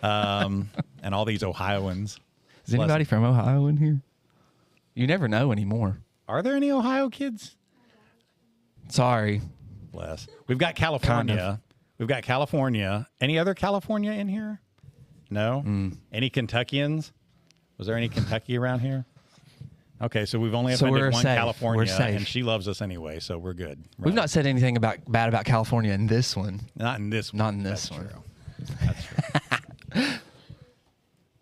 and all these Ohioans. Is anybody from Ohio in here? You never know anymore. Are there any Ohio kids? Sorry. Bless. We've got California. Kind of. We've got California. Any other California in here? No? Any Kentuckians? Was there any Kentucky around here? Okay, so we've only So offended we're one safe. California, We're safe. and she loves us anyway, so we're good. We've Right. not said anything bad about California in this one. Not in this one. Not in this That's one. true. That's true.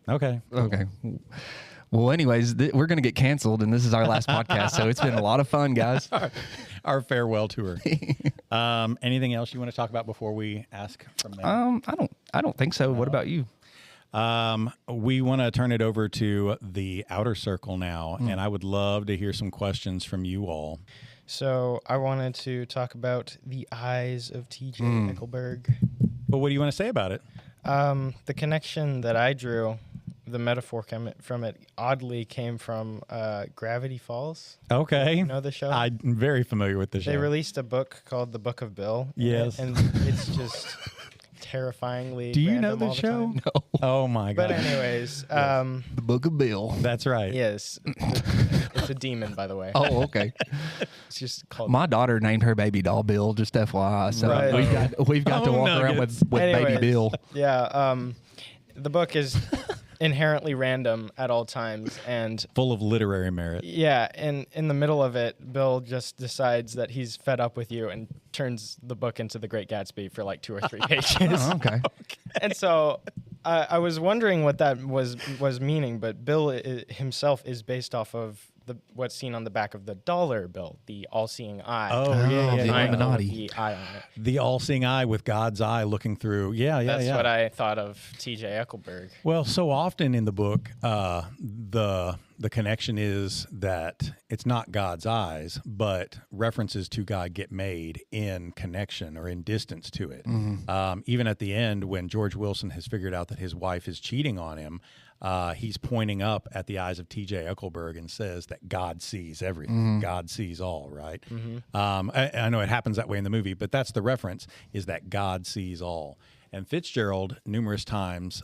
Okay. Okay. Well, anyways, we're going to get canceled, and this is our last podcast, so it's been a lot of fun, guys. Our farewell tour. Anything else you want to talk about before we ask from them? I don't think so. What about you? We want to turn it over to the outer circle now, and I would love to hear some questions from you all. So I wanted to talk about the eyes of T.J. Eckelberg. But what do you want to say about it? The connection that I drew, the metaphor from it oddly came from Gravity Falls. Okay. You know the show? I'm very familiar with the show. They released a book called The Book of Bill. Yes. And it's just terrifyingly Do you know random the all show? time. No. Oh, my God. But anyways, The Book of Bill. That's right. yes. It's a demon, by the way. Oh, okay. It's just called... My daughter named her baby doll Bill, just FYI. So Right. we've got to Oh, walk nuggets. around with baby Anyways, Bill. Yeah, the book is inherently random at all times, and Full of literary merit. yeah, and in the middle of it, Bill just decides that he's fed up with you and turns the book into The Great Gatsby for like 2 or 3 pages. Oh, okay. And so I was wondering what that was meaning, but Bill himself is based off of what's seen on the back of the dollar bill, the all-seeing eye. Oh, yeah, The the triangle with Illuminati. the eye on it. The all-seeing eye with God's eye looking through. That's what I thought of T.J. Eckelberg. Well, so often in the book, the connection is that it's not God's eyes, but references to God get made in connection or in distance to it. Even at the end, when George Wilson has figured out that his wife is cheating on him, he's pointing up at the eyes of T.J. Eckelberg and says that God sees everything. God sees all, right? I know it happens that way in the movie, but that's the reference, is that God sees all. And Fitzgerald numerous times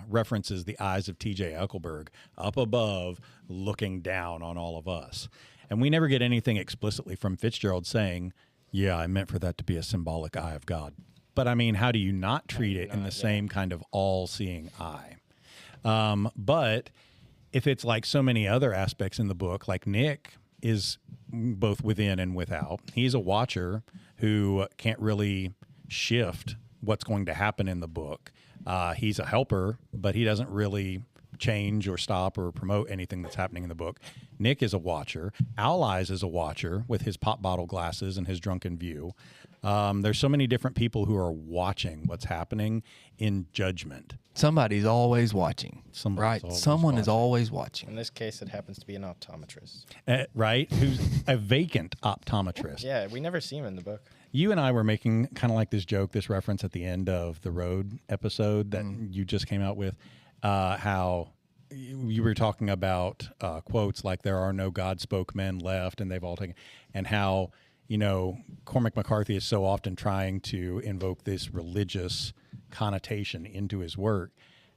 references the eyes of T.J. Eckelberg up above, looking down on all of us. And we never get anything explicitly from Fitzgerald saying, yeah, I meant for that to be a symbolic eye of God. But I mean, how do you not treat it in the same kind of all-seeing eye? But if it's like so many other aspects in the book, like Nick is both within and without. He's a watcher who can't really shift what's going to happen in the book. He's a helper, but he doesn't really change or stop or promote anything that's happening in the book. Nick is a watcher. Owl Eyes is a watcher with his pop bottle glasses and his drunken view. There's so many different people who are watching what's happening in judgment. Somebody's always watching. Somebody's right? always Someone is watching. always watching. In this case, it happens to be an optometrist. Right? Who's a vacant optometrist. Yeah, we never see him in the book. You and I were making kind of like this joke, this reference at the end of the Road episode that you just came out with, how you were talking about quotes like "There are no God spoke men left," and they've all taken, and how Cormac McCarthy is so often trying to invoke this religious connotation into his work.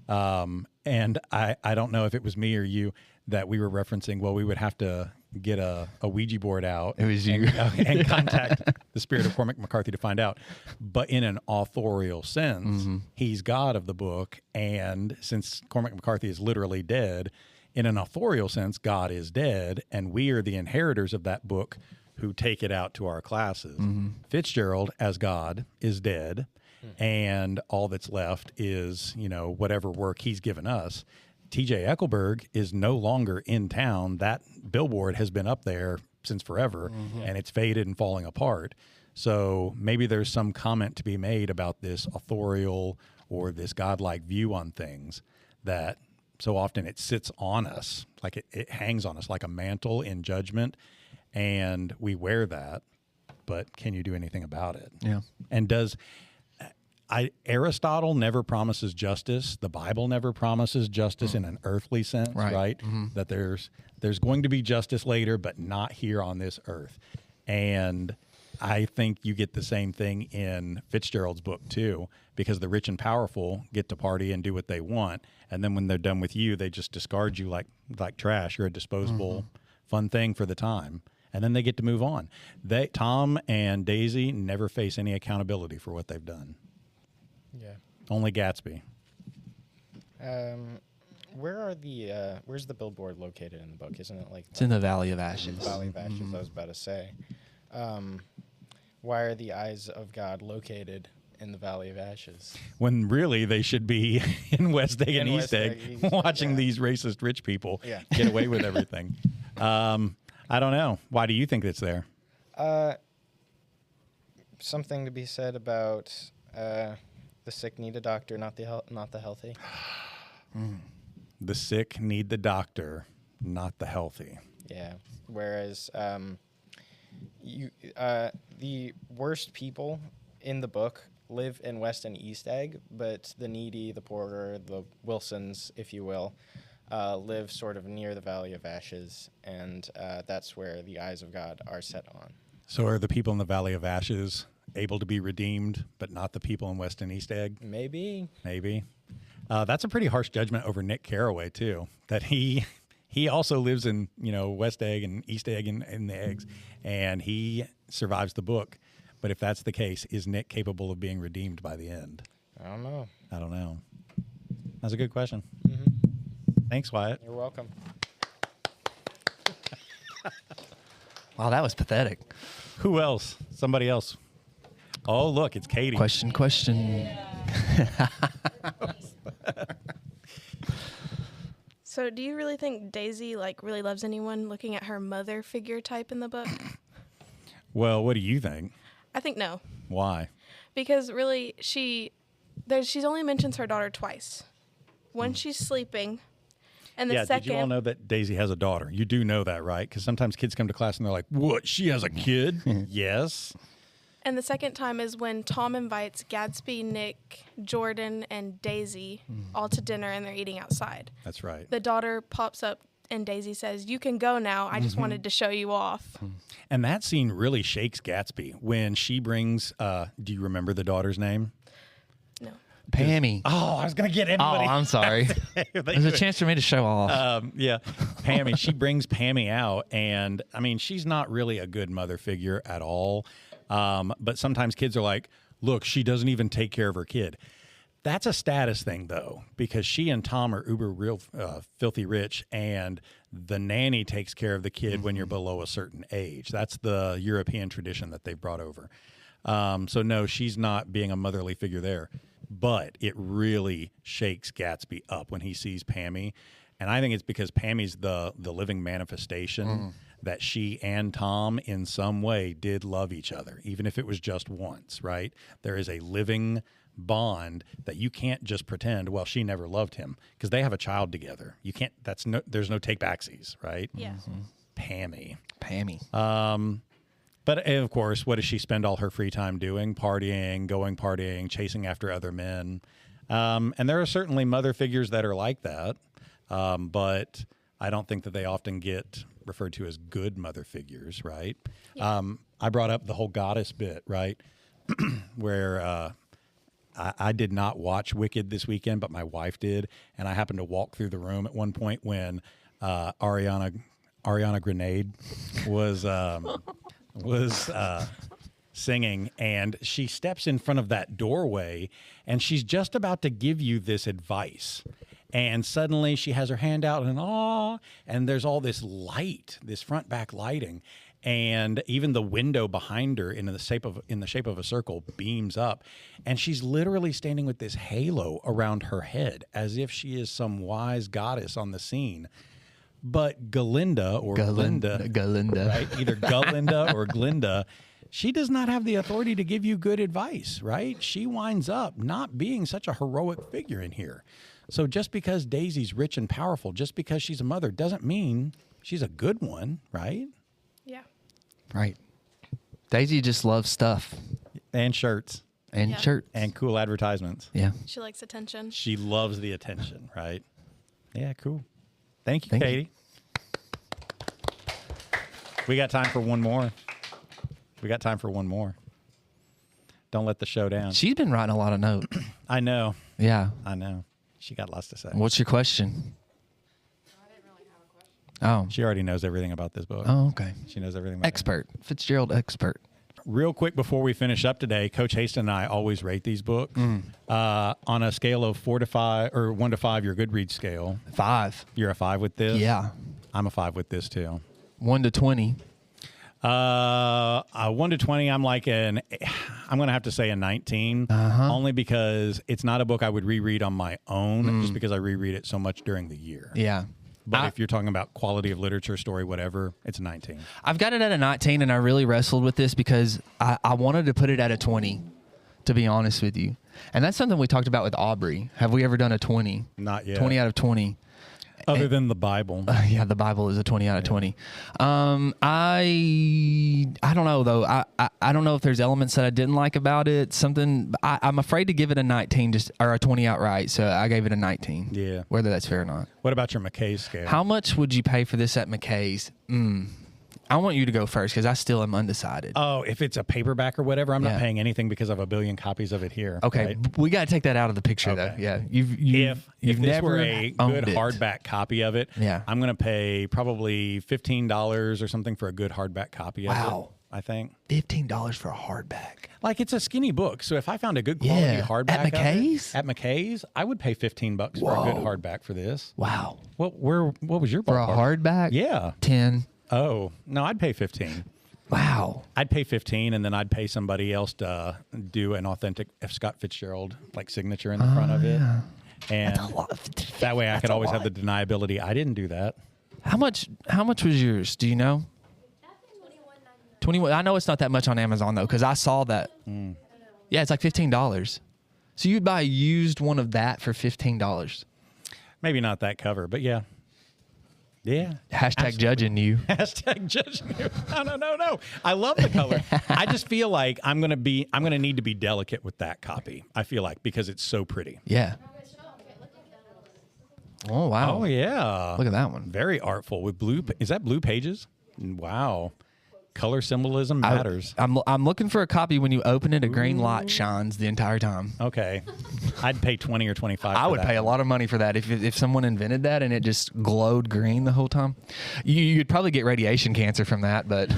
And I don't know if it was me or you that we were referencing, well, we would have to get a Ouija board out. It was you. And contact the spirit of Cormac McCarthy to find out. But in an authorial sense, he's God of the book. And since Cormac McCarthy is literally dead, in an authorial sense, God is dead. And we are the inheritors of that book who take it out to our classes. Fitzgerald, as God, is dead. And all that's left is, whatever work he's given us. T.J. Eckelberg is no longer in town. That billboard has been up there since forever, and it's faded and falling apart. So maybe there's some comment to be made about this authorial or this godlike view on things that so often it sits on us, like it hangs on us like a mantle in judgment, and we wear that, but can you do anything about it? Yeah. And Aristotle never promises justice. The Bible never promises justice in an earthly sense, right? That there's going to be justice later, but not here on this earth. And I think you get the same thing in Fitzgerald's book too, because the rich and powerful get to party and do what they want, and then when they're done with you, they just discard you like trash. You're a disposable fun thing for the time, and then they get to move on. Tom and Daisy never face any accountability for what they've done. Yeah. Only Gatsby. Where's the billboard located in the book? Isn't it like It's in the Valley of Ashes. Valley of Ashes? I was about to say. Why are the eyes of God located in the Valley of Ashes? When really they should be in West Egg and In East West Egg Egg, East, watching yeah. these racist rich people Yeah. get away with everything. I don't know. Why do you think it's there? Something to be said about the sick need a doctor, not the healthy. The sick need the doctor, not the healthy. Yeah. Whereas the worst people in the book live in West and East Egg, but the needy, the poorer, the Wilsons, if you will, live sort of near the Valley of Ashes, and that's where the eyes of God are set on. So are the people in the Valley of Ashes able to be redeemed, but not the people in West and East Egg? Maybe. Maybe. That's a pretty harsh judgment over Nick Carraway, too, that he also lives in, West Egg and East Egg in the eggs, and he survives the book. But if that's the case, is Nick capable of being redeemed by the end? I don't know. I don't know. That's a good question. Mm-hmm. Thanks, Wyatt. You're welcome. Wow, that was pathetic. Who else? Somebody else. Oh, look, it's Katie. Question. So do you really think Daisy really loves anyone, looking at her mother figure type in the book? Well, what do you think? I think no. Why? Because really she's only mentions her daughter twice. Once she's sleeping, and the second. Did you all know that Daisy has a daughter? You do know that, right? Because sometimes kids come to class and they're like, "What? She has a kid?" Yes. And the second time is when Tom invites Gatsby, Nick, Jordan, and Daisy all to dinner, and they're eating outside. That's right. The daughter pops up, and Daisy says, "You can go now. I just wanted to show you off." And that scene really shakes Gatsby when she brings. Do you remember the daughter's name? No. Pammy. Oh, I was gonna get Oh, anybody. I'm sorry. There's a chance for me to show off. Yeah, Pammy. She brings Pammy out, and I mean, she's not really a good mother figure at all. But sometimes kids are like, "Look, she doesn't even take care of her kid." That's a status thing, though, because she and Tom are real filthy rich, and the nanny takes care of the kid when you're below a certain age. That's the European tradition that they've brought over. So no, she's not being a motherly figure there. But it really shakes Gatsby up when he sees Pammy. And I think it's because Pammy's the living manifestation that she and Tom in some way did love each other, even if it was just once, right? There is a living bond that you can't just pretend, well, she never loved him, because they have a child together. You can't, there's no take backsies, right? Yeah. Pammy. But of course, what does she spend all her free time doing? Partying, chasing after other men. And there are certainly mother figures that are like that. But I don't think that they often get referred to as good mother figures, right? Yeah. I brought up the whole goddess bit, right? Where I did not watch Wicked this weekend, but my wife did. And I happened to walk through the room at one point when Ariana Grenade was singing, and she steps in front of that doorway, and she's just about to give you this advice. And suddenly she has her hand out and there's all this light, this front back lighting. And even the window behind her in the shape of a circle beams up. And she's literally standing with this halo around her head as if she is some wise goddess on the scene. But Galinda or Glinda, right? Either Galinda or Glinda, she does not have the authority to give you good advice, right? She winds up not being such a heroic figure in here. So just because Daisy's rich and powerful, just because she's a mother, doesn't mean she's a good one, right? Yeah. Right. Daisy just loves stuff. And shirts. And Yeah. shirts. And cool advertisements. Yeah. She likes attention. She loves the attention, right? Yeah, cool. Thank you, Thank you. Katie. We got time for one more. Don't let the show down. She's been writing a lot of notes. I know. Yeah. I know. She got lots to say. What's your question? Oh. She already knows everything about this book. Oh, okay. She knows everything about it. Expert. Fitzgerald expert. Real quick before we finish up today, Coach Haston and I always rate these books on a scale of 4 to 5 or 1 to 5. Your Goodreads scale. 5. You're a 5 with this. Yeah. I'm a 5 with this too. 1 to 20. 1 to 20. I'm gonna have to say a 19. Only because it's not a book I would reread on my own, just because I reread it so much during the year. Yeah. But if you're talking about quality of literature, story, whatever, it's a 19. I've got it at a 19, and I really wrestled with this because I wanted to put it at a 20, to be honest with you. And that's something we talked about with Aubrey. Have we ever done a 20? Not yet. 20 out of 20. Other than the Bible. Yeah, the Bible is a 20 out of 20. I don't know, though. I don't know if there's elements that I didn't like about it. I'm afraid to give it a 19 or a 20 outright, so I gave it a 19. Yeah. Whether that's fair or not. What about your McKay's scale? How much would you pay for this at McKay's? I want you to go first because I still am undecided. Oh, if it's a paperback or whatever, I'm Yeah. not paying anything because I have a billion copies of it here. Okay, right? we got to take that out of the picture, though. Yeah, If you've this never were a owned good it. hardback copy of it, Yeah. I'm going to pay probably $15 or something for a good hardback copy of Wow. it, I think. $15 for a hardback. Like, it's a skinny book, so if I found a good quality Yeah. hardback At McKay's? at McKay's, I would pay $15 for a good hardback for this. Wow. What was your For a ballpark? hardback? Yeah. 10. Oh, no, I'd pay 15. Wow. I'd pay 15, and then I'd pay somebody else to do an authentic F. Scott Fitzgerald signature in the front of it, and that way I could always have the deniability. I didn't do that. How much was yours? Do you know? 21. I know it's not that much on Amazon though, because I saw that. Yeah, it's like $15. So you'd buy a used one of that for $15. Maybe not that cover, but yeah. Yeah. Hashtag judging you. Hashtag judging you. No. I love the color. I just feel like I'm gonna need to be delicate with that copy. I feel like because it's so pretty. Yeah. Oh wow. Oh yeah. Look at that one. Very artful with blue. Is that blue pages? Wow. Color symbolism matters. I'm looking for a copy. When you open it, a green light shines the entire time. Okay. I'd pay 20 or 25 I for would that. pay a lot of money for that if someone invented that and it just glowed green the whole time. You'd probably get radiation cancer from that, but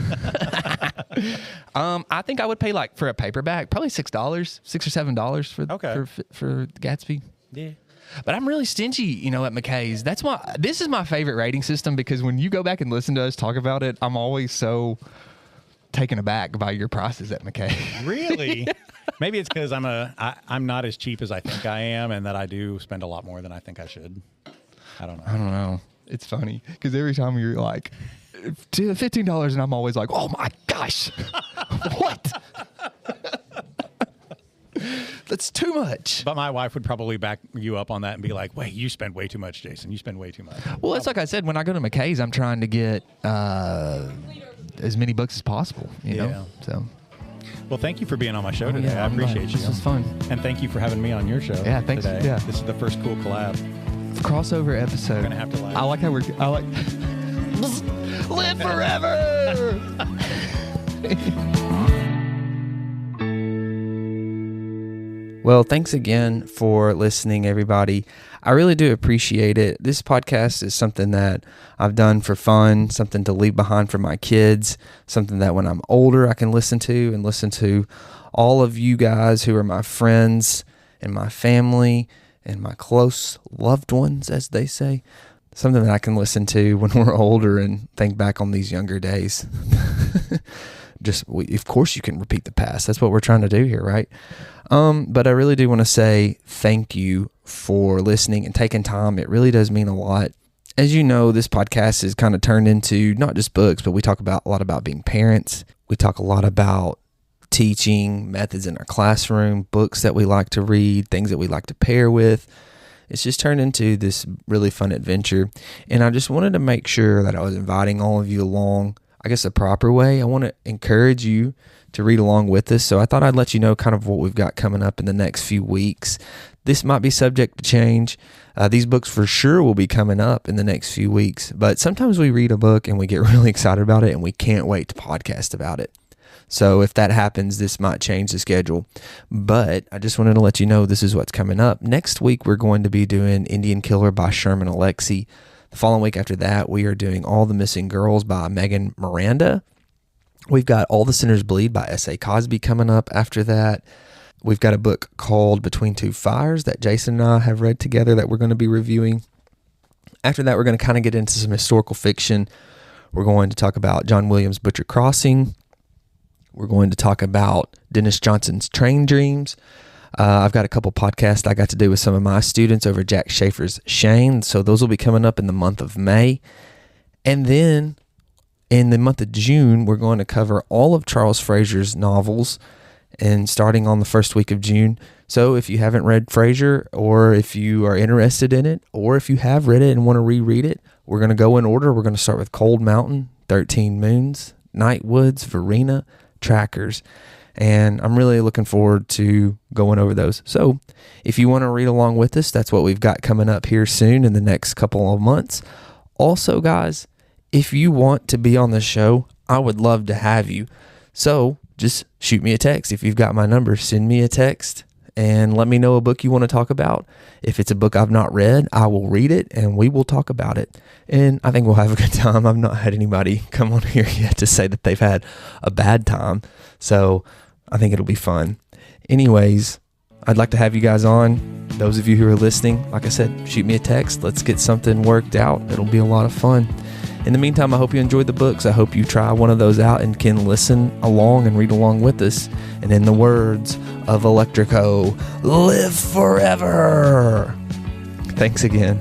I think I would pay for a paperback probably $6, $6 or $7 for Gatsby. Yeah. But I'm really stingy, at McKay's. This is my favorite rating system because when you go back and listen to us talk about it, I'm always so taken aback by your prices at McKay. Really? Maybe it's because I'm not as cheap as I think I am, and that I do spend a lot more than I think I should. I don't know. It's funny because every time you're like $15, and I'm always like, oh my gosh, what? That's too much. But my wife would probably back you up on that and be like, wait, you spend way too much, Jason. You spend way too much. Well, it's like I said, when I go to McKay's, I'm trying to get as many books as possible, you know? So. Well, thank you for being on my show today. I appreciate you. This was fun. And thank you for having me on your show thanks. today. Yeah. This is the first cool collab. Crossover episode. We're going to have to laugh. I like how live forever. Well, thanks again for listening, everybody. I really do appreciate it. This podcast is something that I've done for fun, something to leave behind for my kids, something that when I'm older I can listen to all of you guys who are my friends and my family and my close loved ones, as they say. Something that I can listen to when we're older and think back on these younger days. Of course you can repeat the past. That's what we're trying to do here, right? But I really do want to say thank you for listening and taking time. It really does mean a lot. As you know, this podcast is kind of turned into not just books, but we talk a lot about being parents. We talk a lot about teaching, methods in our classroom, books that we like to read, things that we like to pair with. It's just turned into this really fun adventure. And I just wanted to make sure that I was inviting all of you along, I guess, the proper way. I want to encourage you to read along with us. So I thought I'd let you know kind of what we've got coming up in the next few weeks. This might be subject to change. These books for sure will be coming up in the next few weeks. But sometimes we read a book and we get really excited about it and we can't wait to podcast about it. So if that happens, this might change the schedule. But I just wanted to let you know this is what's coming up. Next week, we're going to be doing Indian Killer by Sherman Alexie. The following week after that, we are doing All the Missing Girls by Megan Miranda. We've got All the Sinners Bleed by S.A. Cosby coming up after that. We've got a book called Between Two Fires that Jason and I have read together that we're going to be reviewing. After that, we're going to kind of get into some historical fiction. We're going to talk about John Williams' Butcher Crossing. We're going to talk about Dennis Johnson's Train Dreams. I've got a couple podcasts I got to do with some of my students over Jack Schaefer's Shane. So those will be coming up in the month of May. And then in the month of June, we're going to cover all of Charles Frazier's novels, and starting on the first week of June. So if you haven't read Frazier, or if you are interested in it, or if you have read it and want to reread it, we're going to go in order. We're going to start with Cold Mountain, 13 Moons, Night Woods, Verena, Trackers. And I'm really looking forward to going over those. So if you want to read along with us, that's what we've got coming up here soon in the next couple of months. Also, guys, if you want to be on the show, I would love to have you. So just shoot me a text. If you've got my number, send me a text and let me know a book you want to talk about. If it's a book I've not read, I will read it and we will talk about it. And I think we'll have a good time. I've not had anybody come on here yet to say that they've had a bad time. So I think it'll be fun. Anyways, I'd like to have you guys on. Those of you who are listening, like I said, shoot me a text. Let's get something worked out. It'll be a lot of fun. In the meantime, I hope you enjoyed the books. I hope you try one of those out and can listen along and read along with us. And in the words of Electrico, live forever. Thanks again.